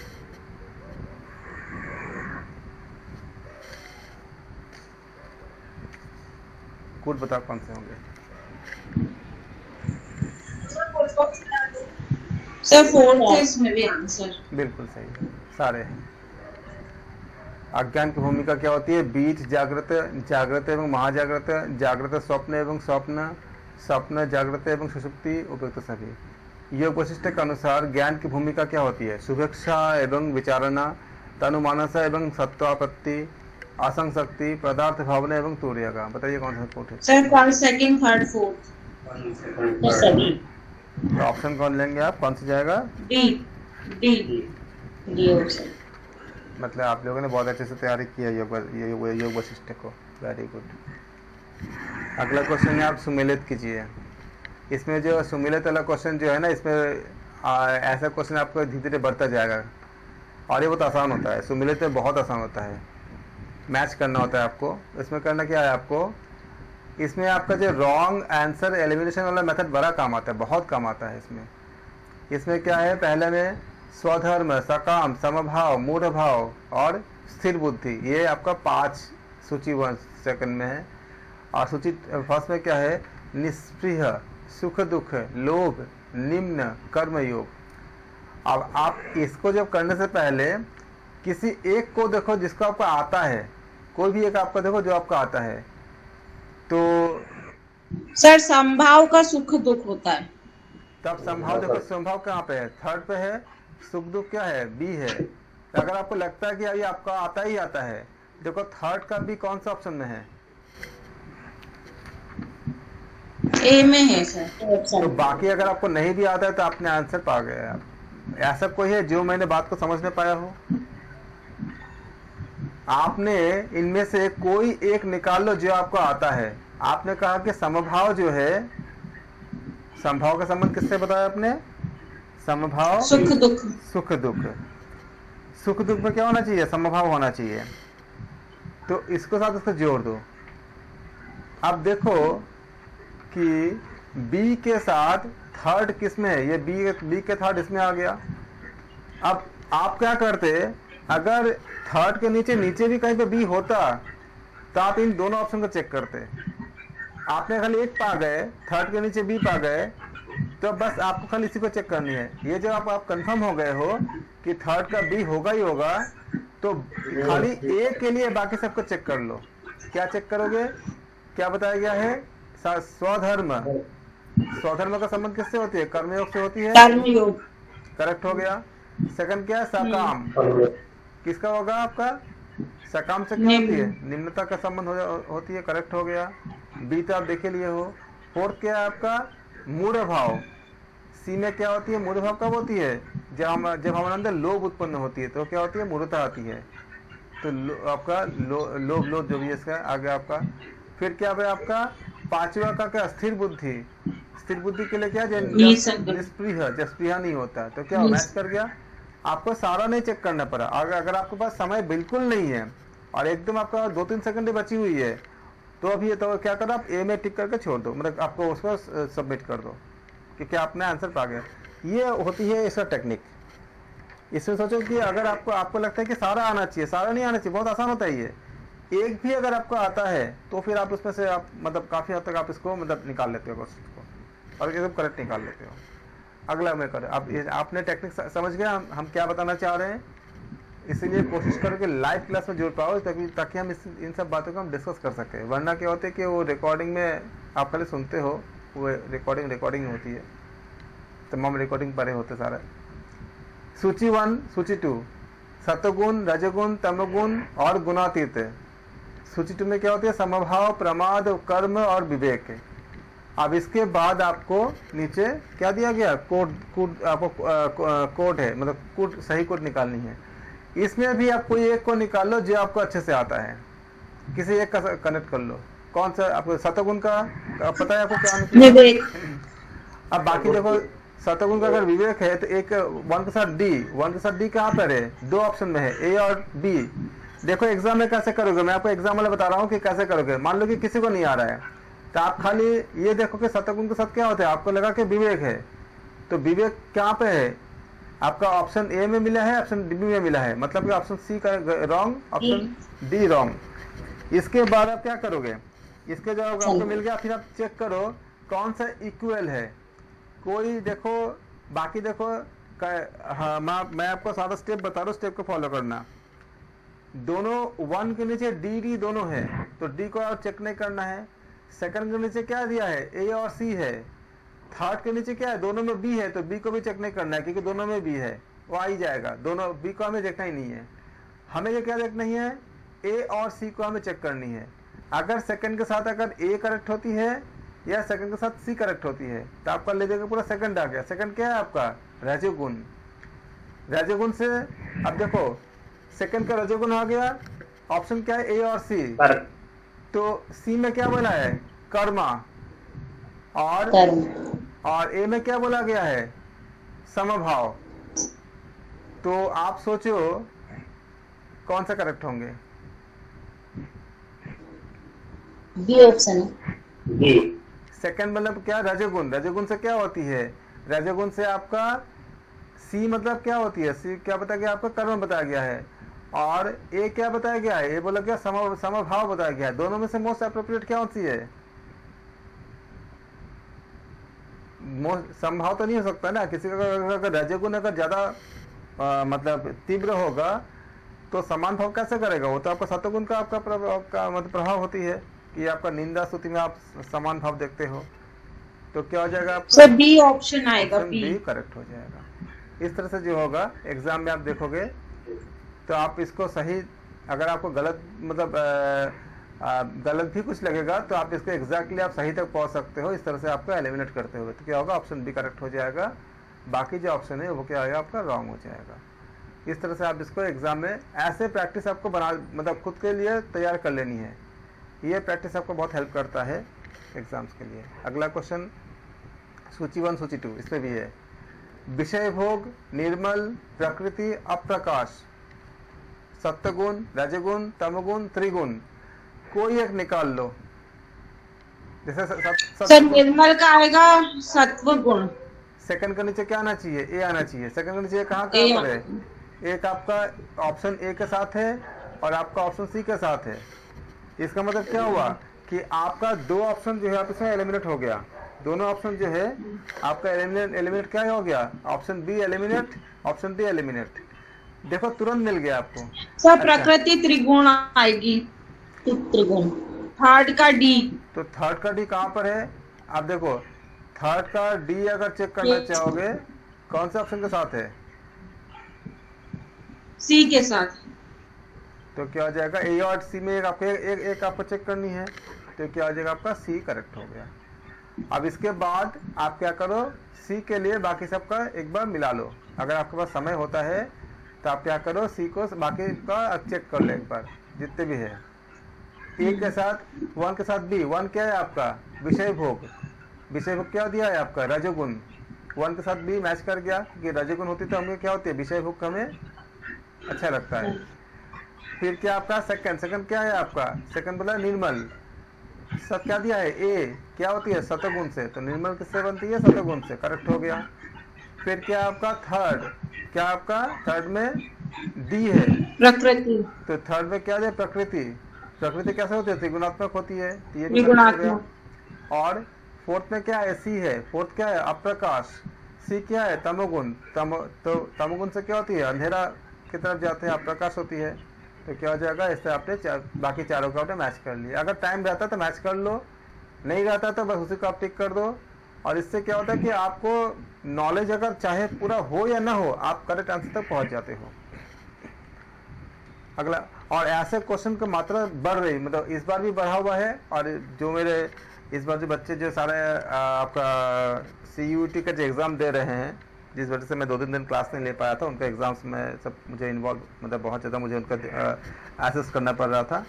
कुछ बताओ कौन से होंगे? सर फोर्थ है इसमें भी आंसर। बिल्कुल सही है, सारे हैं। अज्ञान की भूमिका क्या होती है? बीज, जागृत, जागृत एवं महाजागृत, जागृत, स्वप्न एवं स्वप्न, स्वप्न, जागृत एवं सुषुप्ति, उपयुक्त सभी। योग वशिष्ठ के अनुसार ज्ञान की भूमिका क्या होती है? शुभेच्छा एवं विचारणा, तनुमानस एवं सत्वापत्ति, असंशक्ति, पदार्थ भावना एवं तूर्य का। बताइए कौन सा कोट है? Sir first, second, third, fourth. सभी। तो ऑप्शन कौन लेंगे आप? कौन सा जाएगा? डी। D D option. मतलब आप लोगों ने बहुत अच्छे से तैयारी की है योग वशिष्ठ को। Very good. अगला क्वेश्चन है, आप सुमेलित कीजिए। इसमें जो सुमेलित वाला क्वेश्चन जो है ना, इसमें ऐसा क्वेश्चन आपको धीरे धीरे बढ़ता जाएगा और ये बहुत आसान होता है। सुमेलित में बहुत आसान होता है, मैच करना होता है आपको। इसमें करना क्या है आपको? इसमें आपका जो रॉन्ग आंसर एलिमिनेशन वाला मेथड बड़ा काम आता है, बहुत काम आता है इसमें। इसमें क्या है? पहले में स्वधर्म, सकाम, समभाव, मूढ़ भाव और स्थिर बुद्धि, ये आपका 5 सूची 1 सेकंड में है। और सूची फर्स्ट में क्या है? निष्प्रिय, सुख दुख, लोभ, निम्न, कर्म योग। अब आप इसको जब करने से पहले किसी एक को देखो जिसको आपको आता है, कोई भी एक आपका देखो जो आपका आता है। तो सर संभाव का सुख दुख होता है। तब संभाव देखो, संभाव कहाँ पे है? थर्ड पे है। सुख दुख क्या है? बी है। तो अगर आपको लगता है कि ये आपका आता ही आता है, देखो थर्ड का बी कौन सा ऑप्शन में है? ए में है सर। तो बाकी अगर आपको नहीं भी आता है तो आपने आंसर पा गए आप। ऐसा कोई है जो मैंने बात को समझ नहीं पाया हो? आपने इनमें से कोई एक निकाल लो जो आपको आता है। आपने कहा कि समभाव जो है, समभाव का संबंध किससे बताया आपने? समभाव, सुख दुख। सुख दुख। सुख दुख में क्या होना चाहिए? समभाव होना चाहिए। तो इसको साथ इसको जोड़ दो। अब देखो कि बी के साथ थर्ड किस में है? ये बी के थर्ड इसमें आ गया। अब आप क्या करते? अगर थर्ड के नीचे भी कहीं पे बी होता तो आप इन दोनों ऑप्शन को चेक करते। आपने खाली एक पा गए, थर्ड के नीचे बी पा गए, तो बस आपको खाली इसी को चेक करनी है। ये जब आप कंफर्म हो गए हो कि थर्ड का बी होगा ही होगा, तो खाली ए के लिए बाकी सबको चेक कर लो। क्या चेक करोगे? क्या बताया गया है? स्वधर्म। स्वधर्म का संबंध किससे होती है? कर्मयोग से होती है। कर्मयोग। करेक्ट हो गया। सेकंड क्या है? सकाम। किसका होगा आपका? सकाम से क्या होती है? निम्नता का संबंध होती है। करेक्ट हो गया। बी तो आप देखे लिए हो। फोर्थ क्या है आपका? मूढ़ भाव। सी में क्या होती है? मूढ़ भाव कब होती है? जब हमारे अंदर लोभ उत्पन्न होती है तो क्या होती है? मूढ़ता आती है। तो आपका लोभ जो भी है इसका आगे आपका। फिर क्या है आपका? पांचवा का क्या? स्थिर बुद्धि। स्थिर बुद्धि के लिए क्या? निष्प्रिय, जब स्प्रिया नहीं होता तो क्या मैच कर गया। आपको सारा नहीं चेक करना पड़ा। अगर आपके पास समय बिल्कुल नहीं है और एकदम आपका 2-3 सेकंड बची हुई है, तो अभी तो क्या करो, आप ए में टिक करके छोड़ दो, मतलब आपको उसको सबमिट कर दो कि क्या आपने आंसर पा गया। ये होती है इसका टेक्निक। इसमें सोचो कि अगर आपको लगता है कि सारा आना चाहिए, सारा नहीं आना चाहिए, बहुत आसान होता है ये। एक भी अगर आपको आता है तो फिर आप उसमें से आप मतलब काफी हद तक आप इसको मतलब निकाल लेते हो क्वेश्चन को और एकदम करेक्ट निकाल लेते हो। अगला मैं करें। अब आपने टेक्निक समझ गया हम क्या बताना चाह रहे हैं? इसीलिए कोशिश करो कि लाइव क्लास में जुड़ पाओ, ताकि हम इन सब बातों को हम डिस्कस कर सकें। वरना क्या होता है कि वो रिकॉर्डिंग में आप पहले सुनते हो, वो रिकॉर्डिंग होती है, तमाम रिकॉर्डिंग परे होते सारा। सूची 1 सूची 2, सतगुण, रजगुण, तमगुण और गुणातीत। सूची 2 में क्या होती है? समभाव, प्रमाद, कर्म और विवेक। अब इसके बाद आपको नीचे क्या दिया गया? कोड आपको कोड है, मतलब सही कोड निकालनी है। इसमें भी आप कोई एक को निकाल लो जो आपको अच्छे से आता है, किसी एक का कनेक्ट कर लो। कौन सा आपको? सतगुण का पता है आपको क्या विवेक। अब बाकी देखो, सतगुण का अगर विवेक है तो एक 1 के साथ डी कहाँ पर है? 2 ऑप्शन में है, ए और बी। देखो एग्जाम में कैसे करोगे, मैं आपको एग्जाम वाला बता रहा हूँ कि कैसे करोगे। मान लो कि किसी को नहीं आ रहा है, तो आप खाली ये देखो कि सतगुण के साथ क्या होता है। आपको लगा कि विवेक है, तो विवेक कहाँ पे है? आपका ऑप्शन ए में मिला है, ऑप्शन डी में मिला है, मतलब कि ऑप्शन सी का रॉन्ग, ऑप्शन डी रॉन्ग। इसके बाद आप क्या करोगे? इसके जवाब आपको मिल गया, फिर आप चेक करो कौन सा इक्वल है। कोई देखो, बाकी देखो, हाँ मैं आपको सारा स्टेप बता रहा हूँ, स्टेप को फॉलो करना। दोनों 1 के नीचे डी दोनों है, तो डी को आप चेक नहीं करना है। सेकंड के नीचे क्या दिया है? ए और सी है। थर्ड के नीचे क्या है? दोनों में बी है, तो बी को भी चेक नहीं करना है, क्योंकि दोनों में बी है, वो आ ही जाएगा। दोनों बी को हमें देखना ही नहीं है। हमें ये क्या देखना ही है? ए और सी को हमें चेक करनी है। अगर सेकंड के साथ अगर ए करेक्ट होती है या सेकंड के साथ सी करेक्ट होती है, तो आपका ले देगा पूरा सेकंड आ गया। सेकंड क्या है आपका? रजोगुण। रजोगुण से अब देखो, सेकंड का रजोगुण आ गया, ऑप्शन क्या है? ए और सी। तो सी में क्या बोला है? कर्मा। और ए में क्या बोला गया है? समभाव। तो आप सोचो कौन सा करेक्ट होंगे? बी ऑप्शन है। सेकंड मतलब क्या? रजोगुण। रजोगुण से क्या होती है? रजोगुण से आपका सी मतलब क्या होती है? सी क्या बताया गया? आपका कर्म बताया गया है। और ए क्या बताया गया है? ए बोला गया समभाव बताया गया है। दोनों में से मोस्ट अप्रोप्रिएट क्या होती है? समभाव तो नहीं हो सकता ना। किसी का अगर रजोगुण अगर ज्यादा मतलब तीव्र होगा तो समान भाव कैसे करेगा? वो तो आपका सतोगुण का आपका मतलब प्रभाव होती है कि आपका निंदा स्तुति में आप समान भाव देखते हो। तो क्या हो जाएगा आपका? सर बी ऑप्शन आएगा, बी करेक्ट हो जाएगा। इस तरह से जो होगा एग्जाम में आप देखोगे, तो आप इसको सही, अगर आपको गलत मतलब गलत भी कुछ लगेगा तो आप इसको एग्जैक्टली आप सही तक पहुंच सकते हो। इस तरह से आपको एलिमिनेट करते हुए तो क्या होगा? ऑप्शन बी करेक्ट हो जाएगा। बाकी जो ऑप्शन है वो क्या होगा? आपका रॉन्ग हो जाएगा। इस तरह से आप इसको एग्जाम में ऐसे प्रैक्टिस आपको बना, मतलब खुद के लिए तैयार कर लेनी है। ये प्रैक्टिस आपको बहुत हेल्प करता है एग्जाम्स के लिए। अगला क्वेश्चन सूची 1 सूची 2, इसमें भी है विषय भोग, निर्मल, प्रकृति, अप्रकाश, सत्वगुण, रजगुण, तमगुण, त्रिगुण। कोई एक निकाल लो। जैसे सर निर्मल का आएगा सत्व गुण। सेकंड के नीचे क्या आना चाहिए? ए आना चाहिए। सेकंड के नीचे कहाँ पर है? एक आपका ऑप्शन ए के साथ है और आपका ऑप्शन सी के साथ है। इसका मतलब क्या हुआ कि आपका 2 ऑप्शन जो है आप इसमें एलिमिनेट हो गया। दोनों ऑप्शन जो है आपका एलिमिनेट क्या हो गया? Option B eliminate, option D eliminate. देखो तुरंत मिल गया आपको। सर प्रकृति त्रिगुण आएगी। त्रिगुण। थर्ड का डी। तो थर्ड का डी कहाँ पर है? आप देखो थर्ड का डी अगर चेक करना चाहोगे, कौन से ऑप्शन के साथ है? सी के साथ। तो क्या हो जाएगा? ए और सी में एक आपको चेक करनी है, तो क्या हो जाएगा? आपका सी करेक्ट हो गया। अब इसके बाद आप क्या करो? सी के लिए बाकी सबका एक बार मिला लो। अगर आपके पास समय होता है तो आप क्या करो? सी को बाकी का चेक कर लो एक बार, जितने भी है। एक के साथ 1 के साथ बी। 1 क्या है आपका? विषय भोग। विषय भोग क्या दिया है आपका? रजोगुण। 1 के साथ बी मैच कर गया कि रजोगुण होती तो हमें क्या होती है? विषय भोग हमें अच्छा लगता है। फिर क्या आपका सेकंड क्या है आपका? सेकंड बोला निर्मल। सब क्या दिया है? ए क्या होती है? सतगुण से। तो निर्मल किससे बनती है? सतगुण से। करेक्ट हो गया। फिर क्या आपका थर्ड? क्या आपका थर्ड में डी है? प्रकृति। तो थर्ड में क्या है? प्रकृति। प्रकृति कैसे होती है? त्रिगुणात्मक होती है। त्रिगुणात्मक। और फोर्थ में क्या है? सी है। फोर्थ क्या है? अप्रकाश। सी क्या है? तमोगुण। तमोगुण से क्या होती है? अंधेरा की तरफ जाते हैं, अप्रकाश होती है, तो क्या हो जाएगा, इससे आपने बाकी चारों को आपने मैच कर लिया। अगर टाइम रहता तो मैच कर लो, नहीं रहता तो बस उसी को आप टिक कर दो। और इससे क्या होता है कि आपको नॉलेज अगर चाहे पूरा हो या ना हो, आप करेक्ट आंसर तक पहुंच जाते हो। अगला, और ऐसे क्वेश्चन की मात्रा बढ़ रही, मतलब इस बार भी बढ़ा हुआ है। और जो मेरे इस बार जो बच्चे जो सारे आपका CUET का जो एग्ज़ाम दे रहे हैं, जिस वजह से मैं 2-3 दिन क्लास नहीं ले पाया था, उनका एग्ज़ाम्स में सब मुझे इन्वॉल्व, मतलब बहुत ज़्यादा मुझे उनका एसेस करना पड़ रहा था।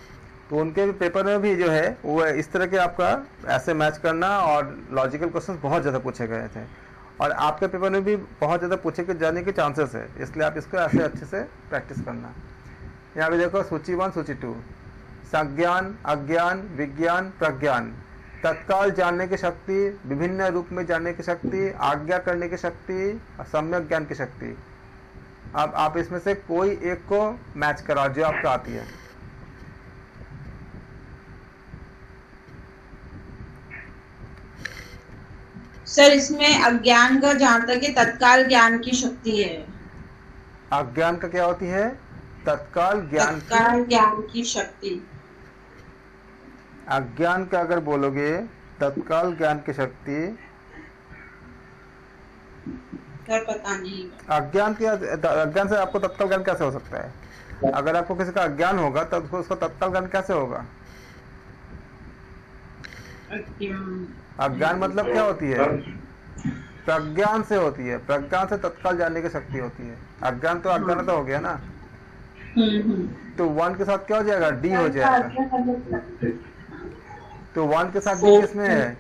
तो उनके भी पेपर में भी जो है वो इस तरह के आपका ऐसे मैच करना और लॉजिकल क्वेश्चन बहुत ज़्यादा पूछे गए थे, और आपके पेपर में भी बहुत ज़्यादा पूछे के जाने के चांसेस है, इसलिए आप इसको ऐसे अच्छे से प्रैक्टिस करना। यहाँ पे देखो सूची 1 सूची 2, संज्ञान, अज्ञान, विज्ञान, प्रज्ञान, तत्काल जानने की शक्ति, विभिन्न रूप में जानने की शक्ति, आज्ञा करने की शक्ति, सम्यक ज्ञान की शक्ति। अब आप इसमें से कोई एक को मैच कराओ जो आपको आती है। सर इसमें अज्ञान का जहाँ तक है तत्काल ज्ञान की शक्ति है। अज्ञान का क्या होती है? तत्काल ज्ञान की शक्ति। अज्ञान का अगर बोलोगे तत्काल ज्ञान की शक्ति, सर पता नहीं। अज्ञान से आपको तत्काल ज्ञान कैसे हो सकता है? अगर आपको किसी का अज्ञान होगा तब उसका तत्काल ज्ञान कैसे होगा? अज्ञान मतलब क्या होती है? प्रज्ञान से होती है, प्रज्ञान से तत्काल जानने की शक्ति होती है। अज्ञान तो अज्ञानता हो गया ना, तो 1 के साथ क्या हो जाएगा? डी हो जाएगा। तो 1 के साथ डी किसमें है?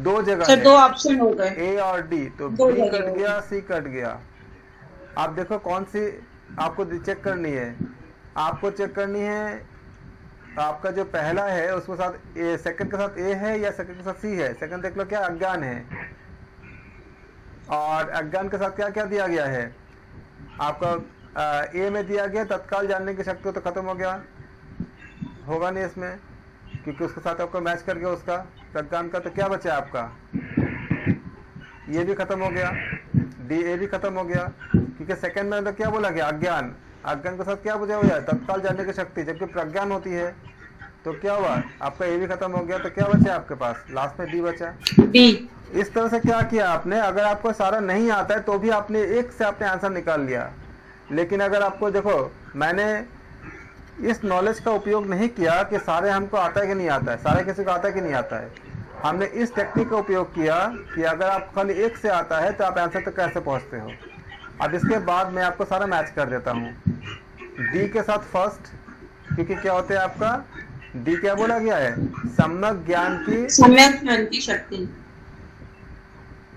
2 जगह है, 2 ऑप्शन हो गए, ए और डी, तो बी कट गया, सी कट गया। आप देखो कौन सी आपको चेक करनी है। आपको चेक करनी है आपका जो पहला है उसके साथ ए, सेकंड के साथ ए है या सेकंड के साथ सी है। सेकंड देख लो क्या अज्ञान है, और अज्ञान के साथ क्या क्या दिया गया है आपका? ए में दिया गया तत्काल जानने की शक्ति, तो खत्म हो गया, होगा नहीं इसमें, क्योंकि उसके साथ आपको मैच कर गया उसका प्रज्ञान का। तो क्या बचा आपका? ये भी खत्म हो गया, डी ए भी खत्म हो गया, क्योंकि सेकंड में तो क्या बोला गया? अज्ञान। अज्ञान के साथ क्या बचा हुआ है? तत्काल जानने की शक्ति, जबकि प्रज्ञान होती है। तो क्या हुआ आपका? ए भी खत्म हो गया, तो क्या बचा आपके पास? लास्ट में डी बचा, डी। इस तरह से क्या किया आपने? अगर आपको सारा नहीं आता है तो भी आपने एक से आपने आंसर निकाल लिया। लेकिन अगर आपको देखो, मैंने इस नॉलेज का उपयोग नहीं किया कि सारे हमको आता है कि नहीं आता है, सारे किसी को आता है कि नहीं आता है। हमने इस टेक्निक का उपयोग किया कि अगर आपको खाली एक से आता है तो आप आंसर तक कैसे पहुंचते हो। अब इसके बाद मैं आपको सारा मैच कर देता हूँ। डी के साथ फर्स्ट, क्योंकि क्या होता है आपका? डी क्या बोला गया है? सम्यक ज्ञान की शक्ति।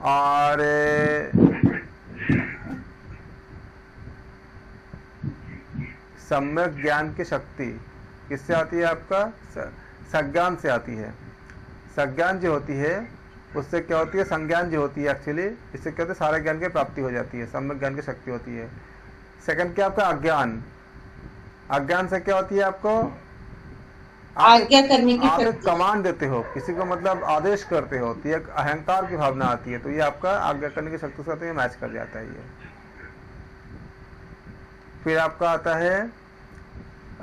और सम्यक ज्ञान की शक्ति किससे आती है आपका? संज्ञान से आती है। संज्ञान जो होती है उससे क्या होती है? संज्ञान जो होती है एक्चुअली इससे क्या होता है? सारे ज्ञान की प्राप्ति हो जाती है, सम्यक ज्ञान की शक्ति होती है। सेकंड क्या आपका? अज्ञान। अज्ञान से क्या होती है आपको? आज्ञा करने की आप एक शक्ति। कमांड देते हो किसी को, मतलब आदेश करते हो, तो ये अहंकार की भावना आती है, तो ये आपका आज्ञा करने की शक्ति से मैच कर जाता है ये। फिर आपका आता है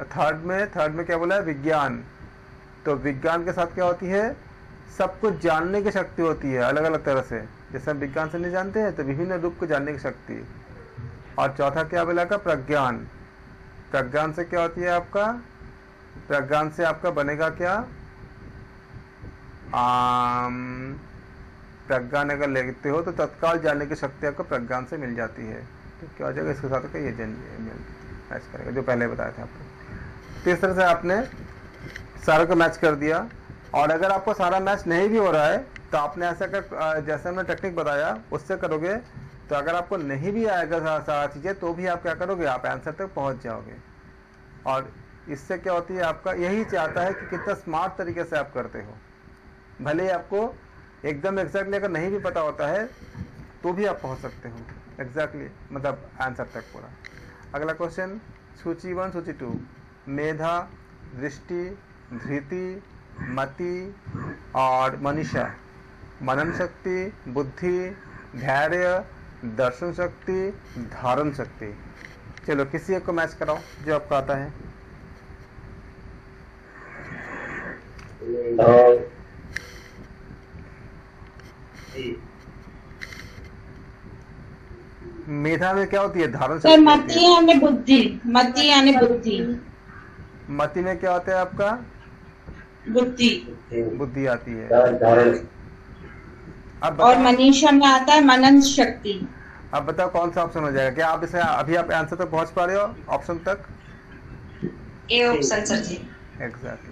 थर्ड में क्या बोला है? विज्ञान। तो विज्ञान के साथ क्या होती है? सब कुछ जानने की शक्ति होती है अलग अलग तरह से, जैसे हम विज्ञान से नहीं जानते हैं, तो विभिन्न रूप को जानने की शक्ति। और चौथा क्या बोला का? प्रज्ञान। प्रज्ञान से क्या होती है आपका? प्रज्ञान से आपका बनेगा क्या? प्रज्ञान अगर लेते हो तो तत्काल जानने की शक्ति आपको प्रज्ञान से मिल जाती है। तो क्या हो जाएगा इसके साथ का? ये मैच करेगा जो पहले बताया था आपको। तो इस तरह से आपने सारा को मैच कर दिया। और अगर आपको सारा मैच नहीं भी हो रहा है तो आपने ऐसा कर, जैसे हमने टेक्निक बताया उससे करोगे, तो अगर आपको नहीं भी आएगा सारा चीज़ें तो भी आप क्या करोगे? आप आंसर तक पहुंच जाओगे। और इससे क्या होती है आपका? यही चाहता है कि कितना स्मार्ट तरीके से आप करते हो। भले ही आपको एकदम एग्जैक्टली अगर नहीं भी पता होता है तो भी आप पहुंच सकते हो एग्जैक्टली, मतलब आंसर तक पूरा। अगला क्वेश्चन सूची 1 सूची 2, मेधा, दृष्टि, धृति, मति और मनीषा, मनन शक्ति, बुद्धि, धैर्य, दर्शन शक्ति, धारण शक्ति। चलो किसी एक को मैच कराओ जो आपको आता है। मेधा में क्या होती है? धारण सर शक्ति होती मति है। यानी बुद्धि, मति यानी बुद्धि, मति में क्या होता है आपका? बुद्धि। बुद्धि आती है। अब और बताओ, मनीषा में आता है मनन शक्ति। अब बताओ कौन सा ऑप्शन हो जाएगा? क्या आप इसे अभी आप आंसर तक पहुंच पा रहे हो? ऑप्शन तक? A option sir ji. Exactly.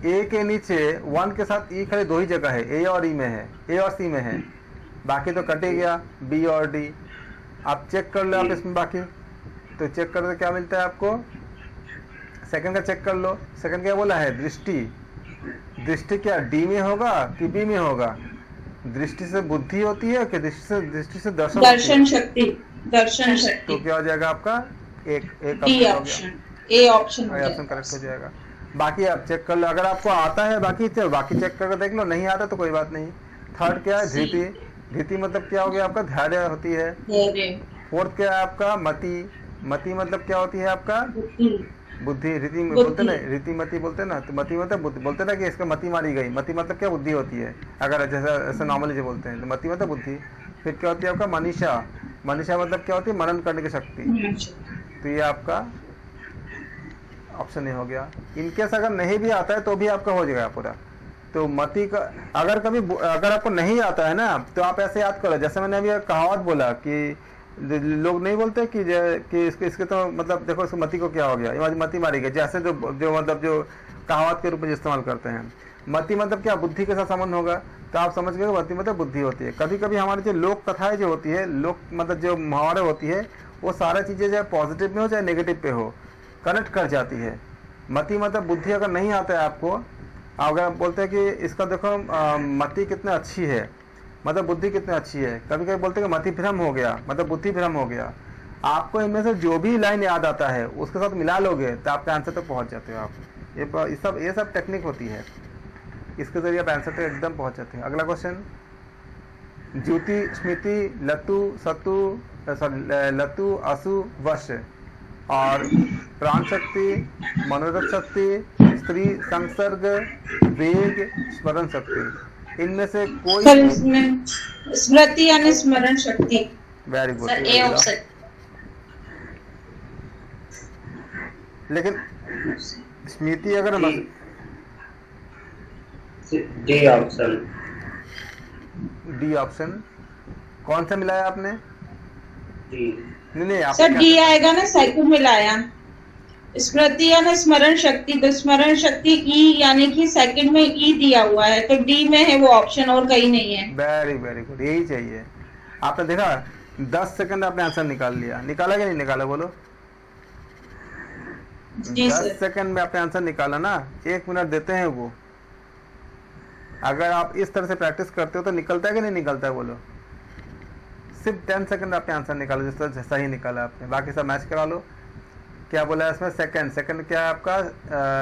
A के नीचे 1 के साथ ई खाली 2 ही जगह है, ए और ई में है, ए और सी में है, बाकी तो कट ही गया बी और डी। आप चेक कर लो, आप इसमें बाकी तो चेक कर, क्या मिलता है आपको? सेकंड का चेक कर लो। सेकंड क्या बोला है? दृष्टि। दृष्टि क्या डी में होगा कि बी में होगा? दृष्टि से बुद्धि होती है कि दृष्टि से दर्शन होती है? दर्शन शक्ति, दर्शन शक्ति। तो क्या हो जाएगा आपका? एक डी ऑप्शन, ए ऑप्शन हो ऑप्शन करेक्ट हो जाएगा। बाकी आप चेक कर लो, अगर आपको आता है बाकी चेक करके देख लो, नहीं आता तो कोई बात नहीं। थर्ड क्या है? धृति। धृति मतलब क्या हो गया आपका? धैर्य होती है। फोर्थ क्या है आपका? मति। मति मतलब क्या होती है आपका? बुद्धि। रीति बोलते ना, रीतिमती बोलते ना, तो मति मतलब बुद्धि बोलते ना कि इसका मति मारी गई। मति मतलब क्या? बुद्धि होती है, अगर जैसा ऐसा नॉर्मली जो बोलते हैं तो मति मतलब बुद्धि। फिर क्या होती है आपका? मनीषा। मनीषा मतलब क्या होती है? मनन करने की शक्ति। तो ये आपका ऑप्शन ए हो गया। इनकेस अगर नहीं भी आता है तो भी आपका हो जाएगा पूरा। तो मति का अगर आपको नहीं आता है ना, तो आप ऐसे याद करो, जैसे मैंने अभी कहावत बोला कि लोग नहीं बोलते कि इसके तो मतलब देखो इसको मति को क्या हो गया, मति मारी गई, जैसे जो मतलब जो कहावत के रूप में इस्तेमाल करते हैं। मति मतलब क्या? बुद्धि के साथ संबंध होगा, तो आप समझ गए मति मतलब बुद्धि होती है। कभी कभी हमारी जो लोक कथाएं जो होती है, लोक मतलब जो मुहावरे होती है, वो सारा चीजें चाहे पॉजिटिव में हो चाहे नेगेटिव पे हो, कनेक्ट कर जाती है। मति मतलब बुद्धि अगर नहीं आता है आपको, अगर आप बोलते हैं कि इसका देखो मति कितनी अच्छी है, मतलब बुद्धि कितनी अच्छी है, कभी कभी बोलते हैं कि मति भ्रम हो गया, मतलब बुद्धि भ्रम हो गया। आपको इनमें से जो भी लाइन याद आता है उसके साथ मिला लोगे तो आपके आंसर तक पहुंच जाते हो आप। ये सब टेक्निक होती है, इसके जरिए आप आंसर तक एकदम पहुंच जाते हैं। अगला क्वेश्चन, ज्योति, स्मृति, लतु, सतु, लतु, असु, वश और प्राण शक्ति, मनोरथ शक्ति, स्त्री संसर्ग, वेग, स्मरण शक्ति, इनमें से कोई? सर इसमें स्मृति यानी स्मरण शक्ति। Very good. Sir A option. लेकिन स्मृति अगर डी ऑप्शन। डी ऑप्शन कौन सा मिलाया आपने? नहीं सर डी आएगा ना, साइको मिलाया। स्मृति यानी स्मरण शक्ति, तो स्मरण शक्ति ई यानी कि सेकंड में ई दिया हुआ है, तो डी में है वो ऑप्शन, और कहीं नहीं है। वेरी गुड, यही चाहिए। आपने देखा 10 सेकंड आपने आंसर निकाल लिया, निकाला कि नहीं निकाला बोलो? 10 सेकंड में आपने आंसर निकाला ना, 1 मिनट देते हैं वो। अगर आप इस तरह से प्रैक्टिस करते हो तो निकलता है कि नहीं निकलता है बोलो? सिर्फ 10 सेकंड आपने आंसर निकाला, जिस तरह सही निकाला आपने, बाकी सब मैच करा लो। क्या बोला है इसमें? सेकंड क्या है आपका?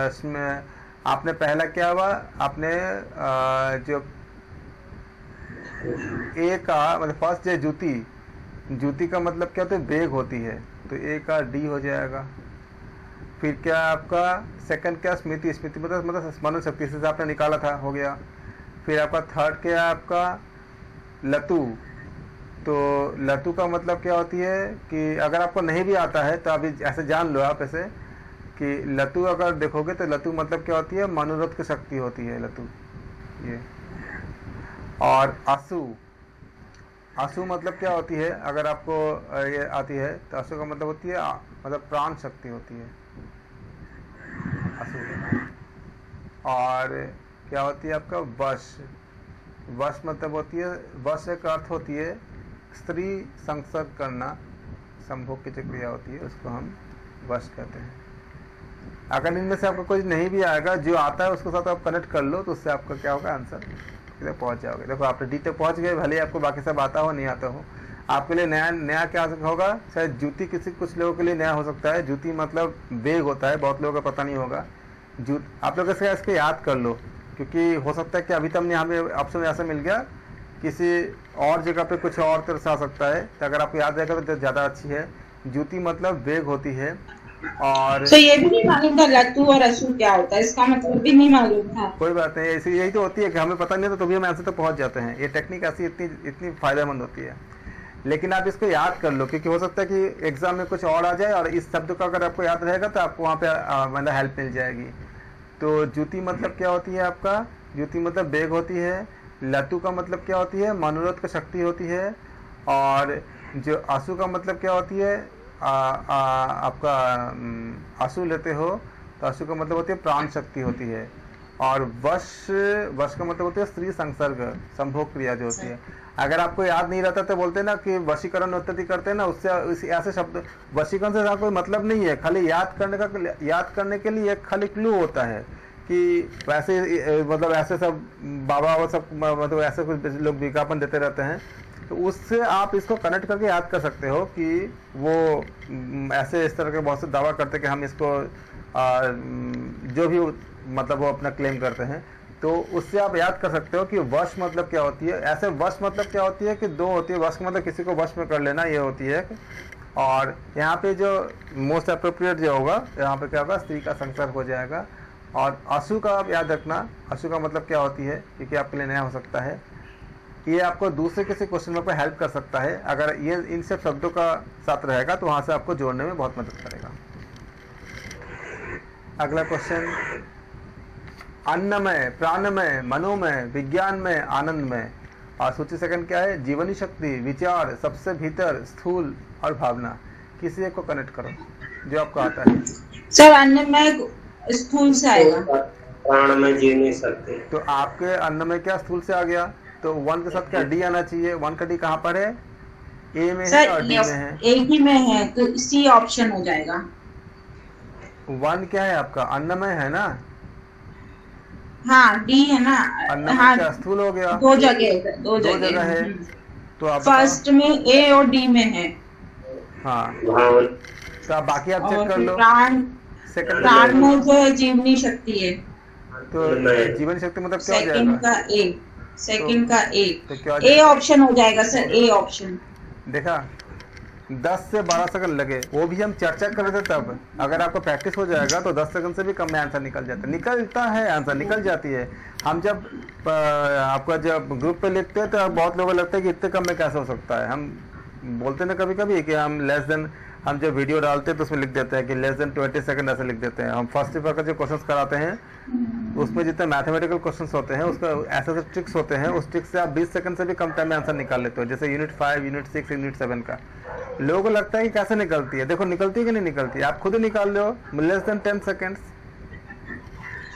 इसमें आपने पहला क्या हुआ? आपने जो ए का मतलब फर्स्ट जो ज्योति का मतलब क्या होता है? वेग होती है, तो ए का डी हो जाएगा। फिर क्या आपका सेकंड क्या? स्मृति मतलब स्मरण शक्ति से आपने निकाला था, हो गया। फिर आपका थर्ड क्या है आपका? लतु। तो लतु का मतलब क्या होती है कि अगर आपको नहीं भी आता है तो अभी ऐसे जान लो आप ऐसे कि लतु अगर देखोगे तो लतु मतलब क्या होती है? मनोरथ की शक्ति होती है लतु ये। और असु मतलब क्या होती है? अगर आपको ये आती है तो असु का मतलब होती है मतलब प्राण शक्ति होती है असु। और क्या होती है आपका? वश मतलब होती है, वश एक अर्थ होती है स्त्री संसर्ग करना, संभोग की जो क्रिया होती है उसको हम वश कहते हैं। अगर इनमें से आपको कोई नहीं भी आएगा, जो आता है उसके साथ आप कनेक्ट कर लो तो उससे आपका क्या होगा? आंसर इधर पहुंच जाओगे। देखो आपने डी तक पहुंच गए, भले आपको बाकी सब आता हो नहीं आता हो। आपके लिए नया क्या होगा? शायद ज्योति कुछ लोगों के लिए नया हो सकता है। ज्योति मतलब वेग होता है, बहुत लोगों को पता नहीं होगा। आप लोग इसके याद कर लो, क्योंकि हो सकता है कि अभी तक हमें ऑप्शन ऐसा मिल गया किसी और जगह पे कुछ और तरह से आ सकता है, तो अगर आपको याद रहेगा तो ज़्यादा अच्छी है। ज्योति मतलब वेग होती है। और तो ये भी नहीं मालूम था लट्टू और असू क्या होता है, इसका मतलब भी नहीं मालूम था। कोई बात नहीं, ऐसी यही तो होती है कि हमें पता नहीं तो भी हम आंसर तक पहुंच जाते हैं। ये टेक्निक ऐसी इतनी इतनी फायदेमंद होती है। लेकिन आप इसको याद कर लो, क्योंकि हो सकता है कि एग्जाम में कुछ और आ जाए, और इस शब्द का अगर आपको याद रहेगा तो आपको वहाँ पे मतलब हेल्प मिल जाएगी। तो ज्योति मतलब क्या होती है आपका? ज्योति मतलब बेग होती है। लट्टू का मतलब क्या होती है? मनोरथ का शक्ति होती है। और जो आंसू का मतलब क्या होती है? आपका आंसू लेते हो तो आंसू का मतलब होती है प्राण शक्ति होती है। और वश का मतलब होती है स्त्री संसर्ग, संभोग क्रिया जो होती है। अगर आपको याद नहीं रहता तो बोलते हैं ना कि वशीकरण उत्पत्ति करते हैं ना, उससे ऐसे शब्द, वशीकरण से कोई मतलब नहीं है, खाली याद करने के लिए एक खाली क्लू होता है कि वैसे मतलब ऐसे सब बाबा और सब मतलब ऐसे कुछ लोग विज्ञापन देते रहते हैं, तो उससे आप इसको कनेक्ट करके याद कर सकते हो कि वो ऐसे इस तरह के बहुत से दावा करते हैं कि हम इसको जो भी मतलब वो अपना क्लेम करते हैं, तो उससे आप याद कर सकते हो कि वश मतलब क्या होती है। ऐसे वश मतलब क्या होती है कि दो होती है। वश मतलब किसी को वश में कर लेना, ये होती है। और यहाँ पे जो मोस्ट अप्रोप्रिएट जो होगा, यहाँ पे क्या होगा? स्त्री का संसर्ग हो जाएगा। और आंसू का आप याद रखना, आंसू का मतलब क्या होती है, क्योंकि आपके लिए नया हो सकता है। ये आपको दूसरे किसी क्वेश्चन में हेल्प कर सकता है। अगर ये इन सब शब्दों का साथ रहेगा तो वहाँ से आपको जोड़ने में बहुत मदद करेगा। अगला क्वेश्चन, अन्नमय, प्राणमय, मनोमय, विज्ञानमय, आनंदमय। और सूची सेकंड क्या है? जीवनी शक्ति, विचार, सबसे भीतर, स्थूल और भावना। किसी एक को कनेक्ट करो जो आपको आता है। सर अन्नमय स्थूल से आएगा। प्राण में जी नहीं सकते। तो आपके अन्न में क्या स्थूल से आ गया? तो 1 के साथ क्या डी आना चाहिए। 1 का डी कहाँ पर है? ए में है और डी में है? एक ही में है, तो सी ऑप्शन हो जाएगा। 1 क्या है आपका? अन्नमय है ना? हाँ डी है ना। अन्नमय हाँ, क्या स्थूल हो गया? दो जगह है। तो आप फर्स्ट में ए और डी में है। हाँ, भावन। तो आप बाकी आप चेक कर लो। सेकंड प्राण में जो है जीवनी शक्ति है। तो जीवन शक्ति मतलब क्या हो जाएगा? सेकंड का ए तो क्या ए ऑप्शन हो जाएगा सर। A option. देखा, 10 से 12 सेकंड लगे, वो भी हम चर्चा कर रहे थे तब। अगर आपको प्रैक्टिस हो जाएगा तो 10 सेकंड से भी कम में आंसर निकलता है, आंसर निकल जाती है। हम जब आपका जब ग्रुप पे लिखते हैं तो बहुत लोगों को लगता है कि इतने कम में कैसे हो सकता है। हम बोलते ना कभी कभी कि हम लेस देन, हम जब वीडियो डालते हैं तो उसमें लिख देते हैं कि लेस देन 20 सेकंड ऐसे लिख देते हैं। हम फर्स्ट पेपर का जो क्वेश्चंस कराते हैं उसमें जितने मैथमेटिकल क्वेश्चंस होते हैं उसका ऐसे ऐसे ट्रिक्स होते हैं, उस ट्रिक्स से आप 20 सेकंड से भी कम टाइम में आंसर निकाल लेते हो। जैसे यूनिट 5, यूनिट 6, यूनिट 7 का लोगों को लगता है कि कैसे निकलती है। देखो निकलती है कि नहीं निकलती, आप खुद ही निकाल लो। Less than 10 seconds.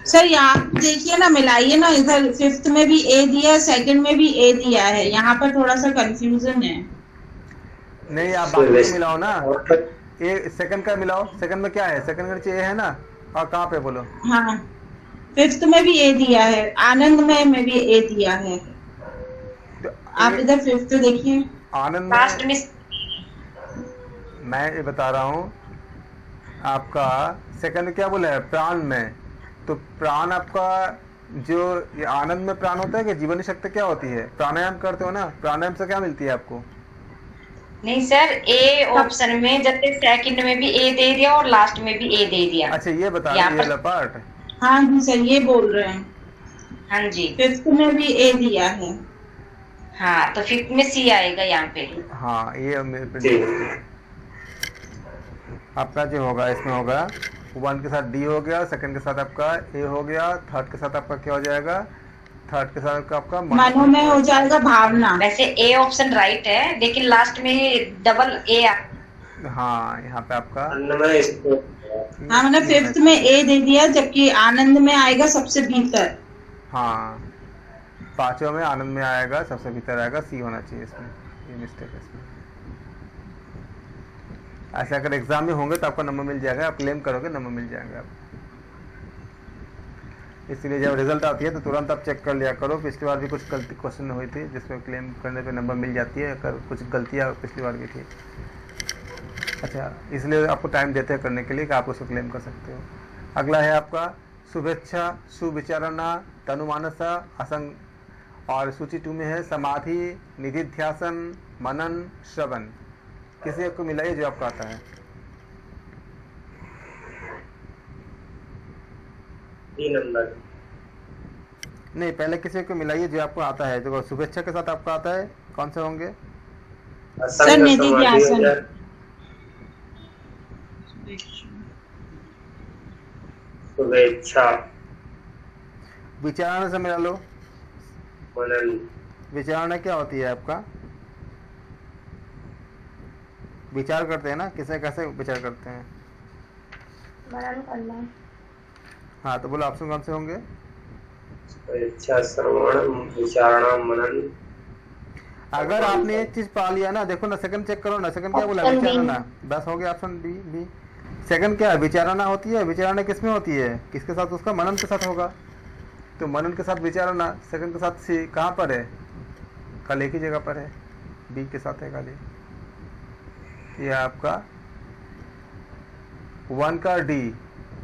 सर यहाँ देखिए ना, मिलाइए ना, इधर 5th में भी ए दिया है, 2nd में भी ए दिया है, यहाँ पर थोड़ा सा कंफ्यूजन है। नहीं, आप बाकी मिलाओ ना। ए सेकंड का मिलाओ। सेकंड में क्या है? सेकंड में नीचे ए है ना, और कहाँ पे बोलो? हाँ 5th में भी ए दिया है, आनंदमय में भी ए दिया है। तो आप इधर 5th देखिए। आनंद लास्ट में मैं ये बता रहा हूँ आपका। सेकंड क्या बोला है? प्राण में। तो प्राण आपका जो ये आनंद में प्राण होता है कि जीवनी शक्ति क्या होती है? प्राणायाम करते हो ना, प्राणायाम से क्या मिलती है आपको? नहीं सर, ए ऑप्शन में जैसे सेकंड में भी ए दे दिया और लास्ट में भी ए दे दिया। अच्छा ये बता रही है पार्ट। हाँ जी सर, ये बोल रहे हैं। हाँ जी, 5th में भी ए दिया है। हाँ तो 5th में सी आएगा यहाँ पे। हाँ ये आपका जो होगा इसमें होगा 1 के साथ डी हो गया, सेकंड के साथ आपका ए हो गया, थर्ड के साथ आपका क्या हो जाएगा? थर्ड के साथ आपका मनोमय हो जाएगा, भावना। वैसे ए ऑप्शन राइट है, लेकिन लास्ट में डबल ए। हाँ यहाँ पे आपका हाँ मैंने 5th में ए दे दिया, जबकि आनंद में आएगा सबसे भीतर। हाँ 5वें में आनंद में आएगा, सबसे भीतर आएगा, सी होना चाहिए इसमें। ये मिस्टेक है इसमें। ऐसे अगर एग्जाम में होंगे तो आपको नंबर मिल जाएगा, आप क्लेम करोगे नंबर मिल जाएगा आप। इसलिए जब रिजल्ट आती है तो तुरंत आप चेक कर लिया करो। पिछली बार भी कुछ गलती क्वेश्चन हुई थी जिसमें क्लेम करने पे नंबर मिल जाती है, अगर कुछ गलतियाँ पिछली बार भी थी। अच्छा, इसलिए आपको टाइम देते हैं करने के लिए कि आप उसको क्लेम कर सकते हो। अगला है आपका शुभेच्छा, सुविचारणा, तनुमानसा, असंग और सूची 2 में है समाधि, निधिध्यासन, मनन, श्रवण। किसी एक को मिलाइए जो आपको आता है। 3 नंबर। नहीं, पहले किसी को मिलाइए जो आपको आता है। जो शुभेच्छा के साथ आपको आता है, कौन से होंगे? सर निधिध्यासन। शुभेच्छा। विचारणा से मिला लो। मनन। विचारणा क्या होती है आपका? विचार करते हैं ना, किसे कैसे विचार करते हैं? मनन करना। हाँ, तो बोलो ऑप्शन कौन से होंगे? शुभेच्छा, श्रवण, विचारणा, मनन। अगर आपने एक चीज पा लिया ना, देखो ना, सेकंड चेक करो ना। सेकंड क्या बोला? Option B. विचारणा। बस हो गया ऑप्शन बी। सेकंड क्या है? विचारणा होती है। विचारणा किसमें होती है? किसके साथ? उसका मनन के साथ होगा। तो मनन के साथ विचारणा, सेकंड के साथ सी। कहाँ पर है? कल एक ही जगह पर है, बी के साथ है खाली। ये आपका 1 का डी।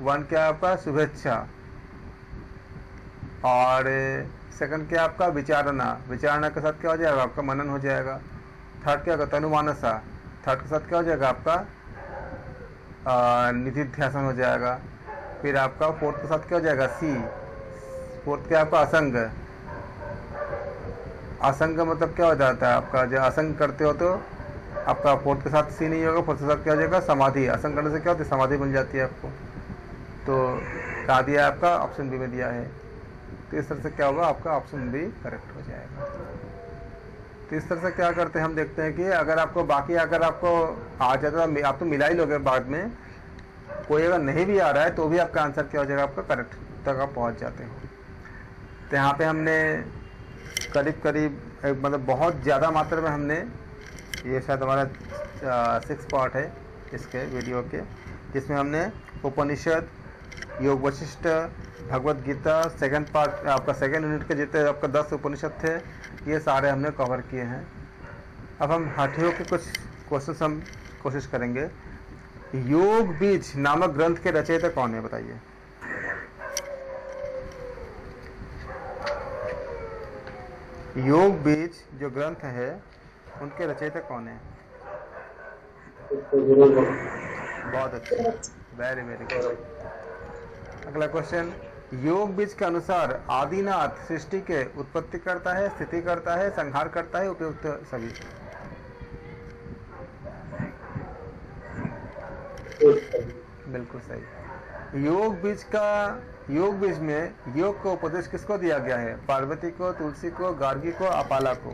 1 क्या आपका? शुभेच्छा। और सेकंड क्या आपका? विचारणा। विचारणा के साथ क्या हो जाएगा आपका? मनन हो जाएगा। थर्ड क्या होगा? तनुमानसा। थर्ड के साथ क्या हो जाएगा आपका? निधिध्यासन हो जाएगा। फिर आपका फोर्थ के साथ क्या हो जाएगा? सी। फोर्थ क्या आपका? असंग। असंग मतलब क्या हो जाता है आपका? जो असंग करते हो तो आपका फोर्थ के साथ सी नहीं होगा। फोर्थ के साथ क्या हो जाएगा? समाधि। असंग करने से क्या होती है? समाधि बन जाती है आपको। तो कहाँ दिया है आपका? ऑप्शन बी में दिया है। तो इस तरह से क्या होगा आपका? ऑप्शन बी करेक्ट हो जाएगा। तो इस तरह से क्या करते हैं हम देखते हैं कि अगर आपको बाकी अगर आपको आ जाता है, आप तो मिला ही लोगे बाद में। कोई अगर नहीं भी आ रहा है तो भी आपका आंसर क्या हो जाएगा? आपका करेक्ट तक आप पहुँच जाते हो। तो यहाँ पे हमने करीब मतलब बहुत ज़्यादा मात्रा में हमने, ये शायद हमारा 6 पार्ट है इसके वीडियो के, जिसमें हमने उपनिषद, योग वशिष्ठ, भगवत गीता, सेकंड पार्ट आपका सेकंड यूनिट के जितने आपका 10 उपनिषद थे, ये सारे हमने कवर किए हैं। अब हम हठयोग के कुछ क्वेश्चन हम कोशिश करेंगे। योग बीज नामक ग्रंथ के रचयिता कौन है? बताइए। योग बीज जो ग्रंथ है उनके रचयिता कौन है? बहुत अच्छा, वेरी गुड। अगला क्वेश्चन, योग बीज के अनुसार आदिनाथ सृष्टि के उत्पत्ति करता है, स्थिति करता है, संहार करता है, उपयुक्त सभी? बिल्कुल सही। योग बीज में योग का उपदेश किसको दिया गया है? पार्वती को, तुलसी को, गार्गी को, अपाला को?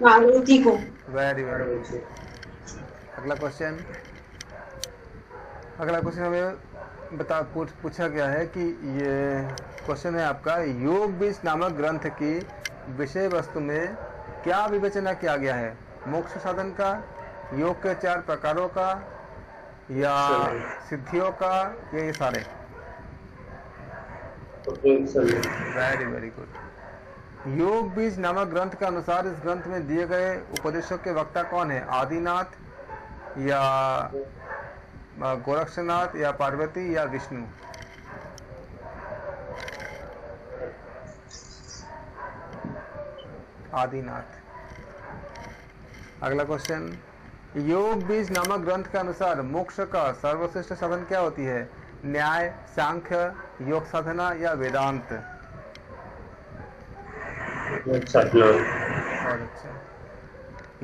पार्वती को। Very very. अगला क्वेश्चन हमें पूछा गया है कि ये क्वेश्चन है आपका, योग बीज नामक ग्रंथ की विषय वस्तु में क्या विवेचना किया गया है? मोक्ष साधन का, योग के 4 प्रकारों का, या सिद्धियों का, या ये सारे? Very very good. योग बीज नामक ग्रंथ के अनुसार इस ग्रंथ में दिए गए उपदेशों के वक्ता कौन है? आदिनाथ, या गोरक्षनाथ, या पार्वती, या विष्णु? आदिनाथ। अगला क्वेश्चन, योग बीज नामक ग्रंथ के अनुसार मोक्ष का सर्वश्रेष्ठ साधन क्या होती है? न्याय, सांख्य, योग साधना, या वेदांत? और अच्छा।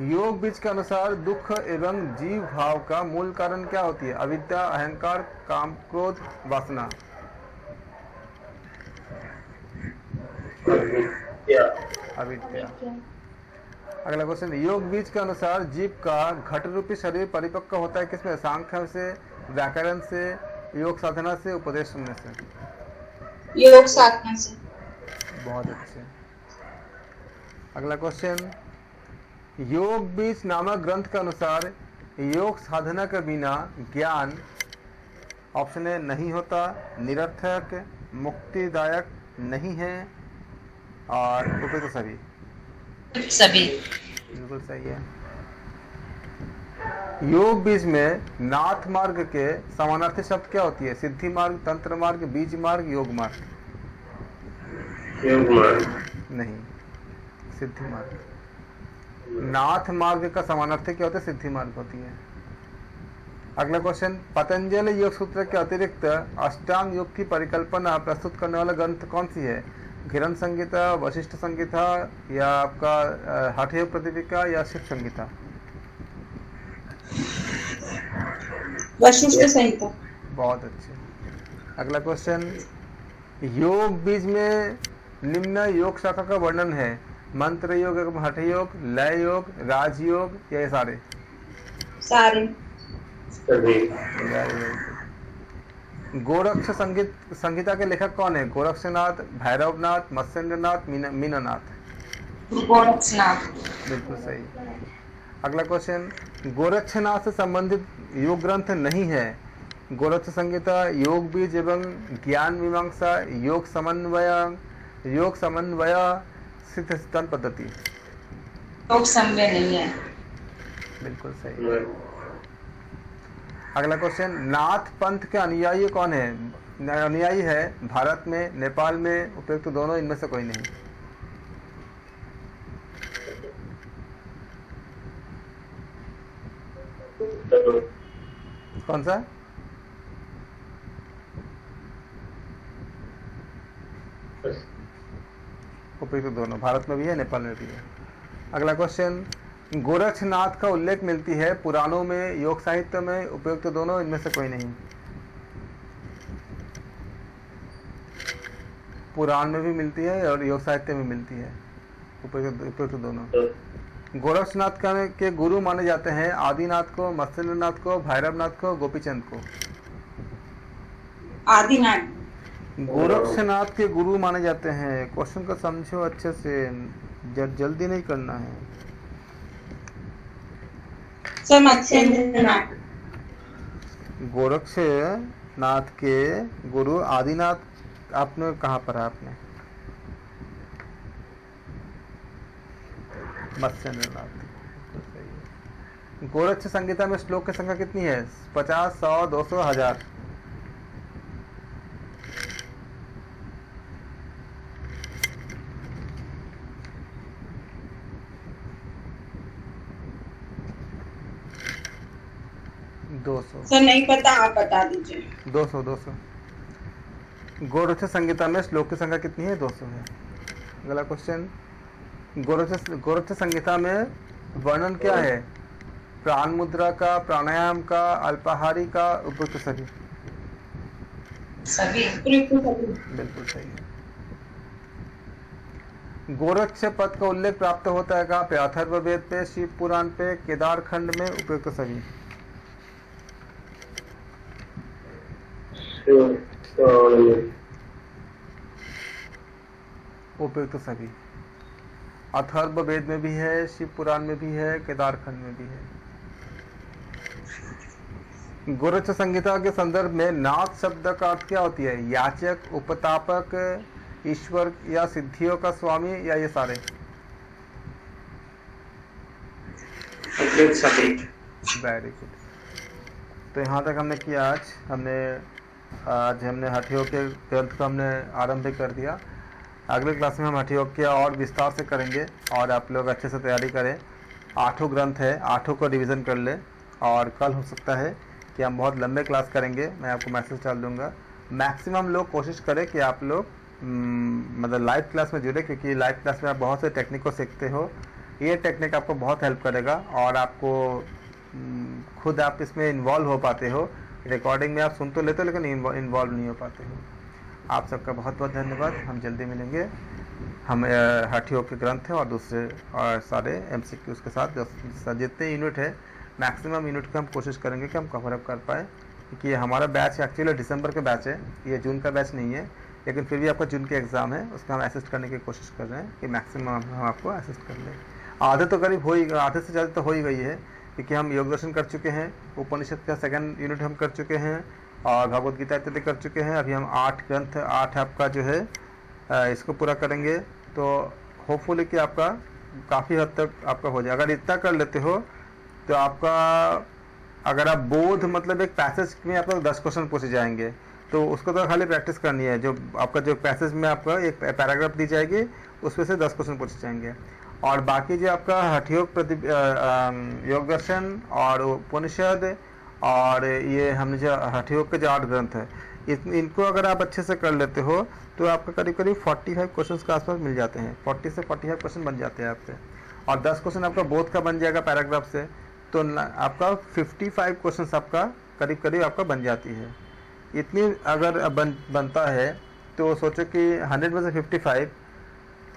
योग बीज के अनुसार दुख एवं जीव भाव का मूल कारण क्या होती है? अविद्या, अहंकार, काम, क्रोध, वासना? अविद्या। अगला क्वेश्चन, योग बीज के अनुसार जीव का घट रूपी शरीर परिपक्व होता है किसमें? सांख्य से, व्याकरण से, योग साधना से, उपदेश सुनने से? योग साधना से। बहुत अच्छे। अगला क्वेश्चन, योग बीज नामक ग्रंथ के अनुसार योग साधना के बिना ज्ञान, ऑप्शन ए नहीं होता, निरर्थक, मुक्तिदायक नहीं है, और उपयुक्त सभी? बिल्कुल सही है। योग बीज में नाथ मार्ग के समानार्थी शब्द क्या होती है? सिद्धि मार्ग, तंत्र मार्ग, बीज मार्ग, योग मार्ग? योग मार्ग। नहीं, सिद्धि मार्ग। नाथ मार्ग का समानार्थी क्या होता है? सिद्धि मार्ग होती है। अगला क्वेश्चन, पतंजलि योग सूत्र के अतिरिक्त अष्टांग योग की परिकल्पना प्रस्तुत करने वाला ग्रंथ कौन सी है? किरण संहिता, वशिष्ठ संहिता, या आपका हठ योग प्रतिपिका, या शिव संहिता? वशिष्ठ संहिता। बहुत अच्छे। अगला क्वेश्चन, योग बीज में निम्न योग शाखा का वर्णन है? मंत्र योग, हठ योग, लय योग, राजयोग, या ये सारे? सारे। गोरक्ष संगीत संहिता के लेखक कौन है? गोरक्षनाथ, भैरवनाथ, मत्स्येंद्रनाथ, मीनानाथ? गोरक्षनाथ। बिल्कुल सही। अगला क्वेश्चन, गोरक्षनाथ से संबंधित योग ग्रंथ नहीं है? गोरक्ष संहिता, योग बीज एवं ज्ञान मीमांसा, योग समन्वय, सिद्ध सिद्धांत पद्धति? योग समन्वय नहीं है। बिल्कुल सही। अगला क्वेश्चन, नाथ पंथ के अनुयायी कौन है? अनुयायी है भारत में, नेपाल में, उपयुक्त दोनों, इनमें से कोई नहीं? कौन सा? उपयुक्त दोनों, भारत में भी है, नेपाल में भी है। अगला क्वेश्चन, गोरक्षनाथ का उल्लेख मिलती है पुराणों में, योग साहित्य में, उपयुक्त दोनों, इनमें से कोई नहीं? पुराण में भी मिलती है और योग साहित्य में मिलती है, उपयुक्त दोनों। गोरक्षनाथ के गुरु माने जाते हैं आदिनाथ को, मत्स्येंद्रनाथ को, भैरवनाथ को, गोपीचंद को? आदिनाथ। गोरक्षनाथ के गुरु माने जाते हैं। क्वेश्चन को समझो अच्छे से, जल्दी नहीं करना है। सर मत्स्येंद्रनाथ। गोरक्षनाथ के गुरु आदिनाथ आपने कहाँ पढ़ा? आपने मत्स्येंद्रनाथ। गोरक्ष संहिता में श्लोक की संख्या कितनी है? 50, 100, 200, 1000? सर नहीं पता, आप बता दीजिए। 200। गोरक्ष संहिता में श्लोक की संख्या कितनी है? 200 है। अगला क्वेश्चन, गोरक्ष संहिता में वर्णन क्या है? प्राण मुद्रा का, प्राणायाम का, अल्पाहारी का, उपयुक्त सभी? सभी। बिल्कुल सही है। गोरक्ष पद का उल्लेख प्राप्त होता है कहाँ पे? अथर्ववेद पे, शिव पुराण पे, केदार खंड में, उपयुक्त सभी? उपयुक्त सभी। अथर्ववेद में भी है, शिव पुराण में भी है, केदार खंड में भी है। गोरक्ष संहिता के संदर्भ में नाथ शब्द का अर्थ क्या होती है? याचक, उपतापक, ईश्वर या सिद्धियों का स्वामी, या ये सारे? Very good. तो यहाँ तक हमने किया। आज हमने हठ योग के ग्रंथ को हमने आरंभ कर दिया। अगले क्लास में हम हठ योग के और विस्तार से करेंगे और आप लोग अच्छे से तैयारी करें। 8 ग्रंथ है, 8 को रिवीजन कर ले। और कल हो सकता है कि हम बहुत लंबे क्लास करेंगे, मैं आपको मैसेज डाल दूंगा। मैक्सिमम लोग कोशिश करें कि आप लोग मतलब लाइव क्लास में जुड़े, क्योंकि लाइव क्लास में आप बहुत से टेक्निक को सीखते हो। ये टेक्निक आपको बहुत हेल्प करेगा और आपको खुद आप इसमें इन्वॉल्व हो पाते हो। रिकॉर्डिंग में आप सुन तो लेते हो लेकिन इन्वॉल्व नहीं हो पाते हो। आप सबका बहुत बहुत धन्यवाद। हम जल्दी मिलेंगे। हम हठ योग के ग्रंथ हैं और दूसरे और सारे MCQs के साथ जितने यूनिट है, मैक्सिमम यूनिट की हम कोशिश करेंगे कि हम कवर अप कर पाए, क्योंकि हमारा बैच एक्चुअली दिसंबर का बैच है, ये जून का बैच नहीं है। लेकिन फिर भी आपका जून के एग्ज़ाम है, उसका हम असिस्ट करने की कोशिश कर रहे हैं कि मैक्सिमम हम आपको असिस्ट कर लें। आधे तो करीब हो ही, आधे से ज़्यादा तो हो ही गई है, क्योंकि हम योग दर्शन कर चुके हैं, उपनिषद का 2nd यूनिट हम कर चुके हैं और भगवद गीता इत्यादि कर चुके हैं। अभी हम 8 ग्रंथ 8 आपका जो है इसको पूरा करेंगे, तो होपफुली कि आपका काफ़ी हद तक आपका हो जाए। अगर इतना कर लेते हो तो आपका, अगर आप बोध मतलब एक पैसेज में आपको 10 क्वेश्चन पूछे जाएंगे, तो उसको तो खाली प्रैक्टिस करनी है। जो आपका जो पैसेज में आपका एक पैराग्राफ दी जाएगी, उसमें से 10 क्वेश्चन पूछे जाएंगे। और बाकी जो आपका हठयोग योग दर्शन और उपनिषद और ये हमने जो हठयोग के जो 8 ग्रंथ है, इनको अगर आप अच्छे से कर लेते हो तो आपका करीब करीब 45 क्वेश्चंस के आसपास मिल जाते हैं। 40 से 45 क्वेश्चन बन जाते हैं आपसे, और 10 क्वेश्चन आपका बोध का बन जाएगा पैराग्राफ से, तो आपका 55 क्वेश्चंस आपका करीब करीब आपका बन जाती है। इतनी अगर बनता है तो सोचो कि 100 में से 55,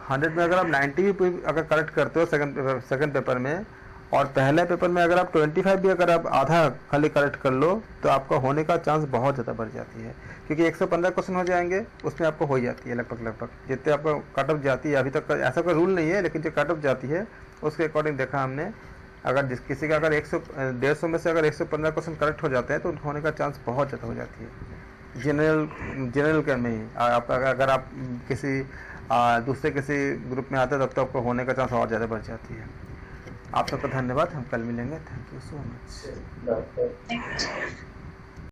100 में अगर आप 90 भी अगर करेक्ट करते हो सेकंड पेपर में, और पहले पेपर में अगर आप 25 भी अगर आप आधा खाली करेक्ट कर लो तो आपका होने का चांस बहुत ज़्यादा बढ़ जाती है, क्योंकि 115 क्वेश्चन हो जाएंगे, उसमें आपको हो जाती है लगभग जितने आपको कट ऑफ जाती है। अभी तक ऐसा कोई रूल नहीं है, लेकिन जो कट ऑफ जाती है उसके अकॉर्डिंग देखा हमने, अगर किसी का अगर 150 में से अगर 115 क्वेश्चन करेक्ट हो जाते हैं तो होने का चांस बहुत ज़्यादा हो जाती है जनरल के में ही। आप अगर आप किसी दूसरे किसी ग्रुप में आते हैं तब तो आपको होने का चांस और ज़्यादा बढ़ जाती है। आप सबका धन्यवाद, हम कल मिलेंगे। Thank you so much. Doctor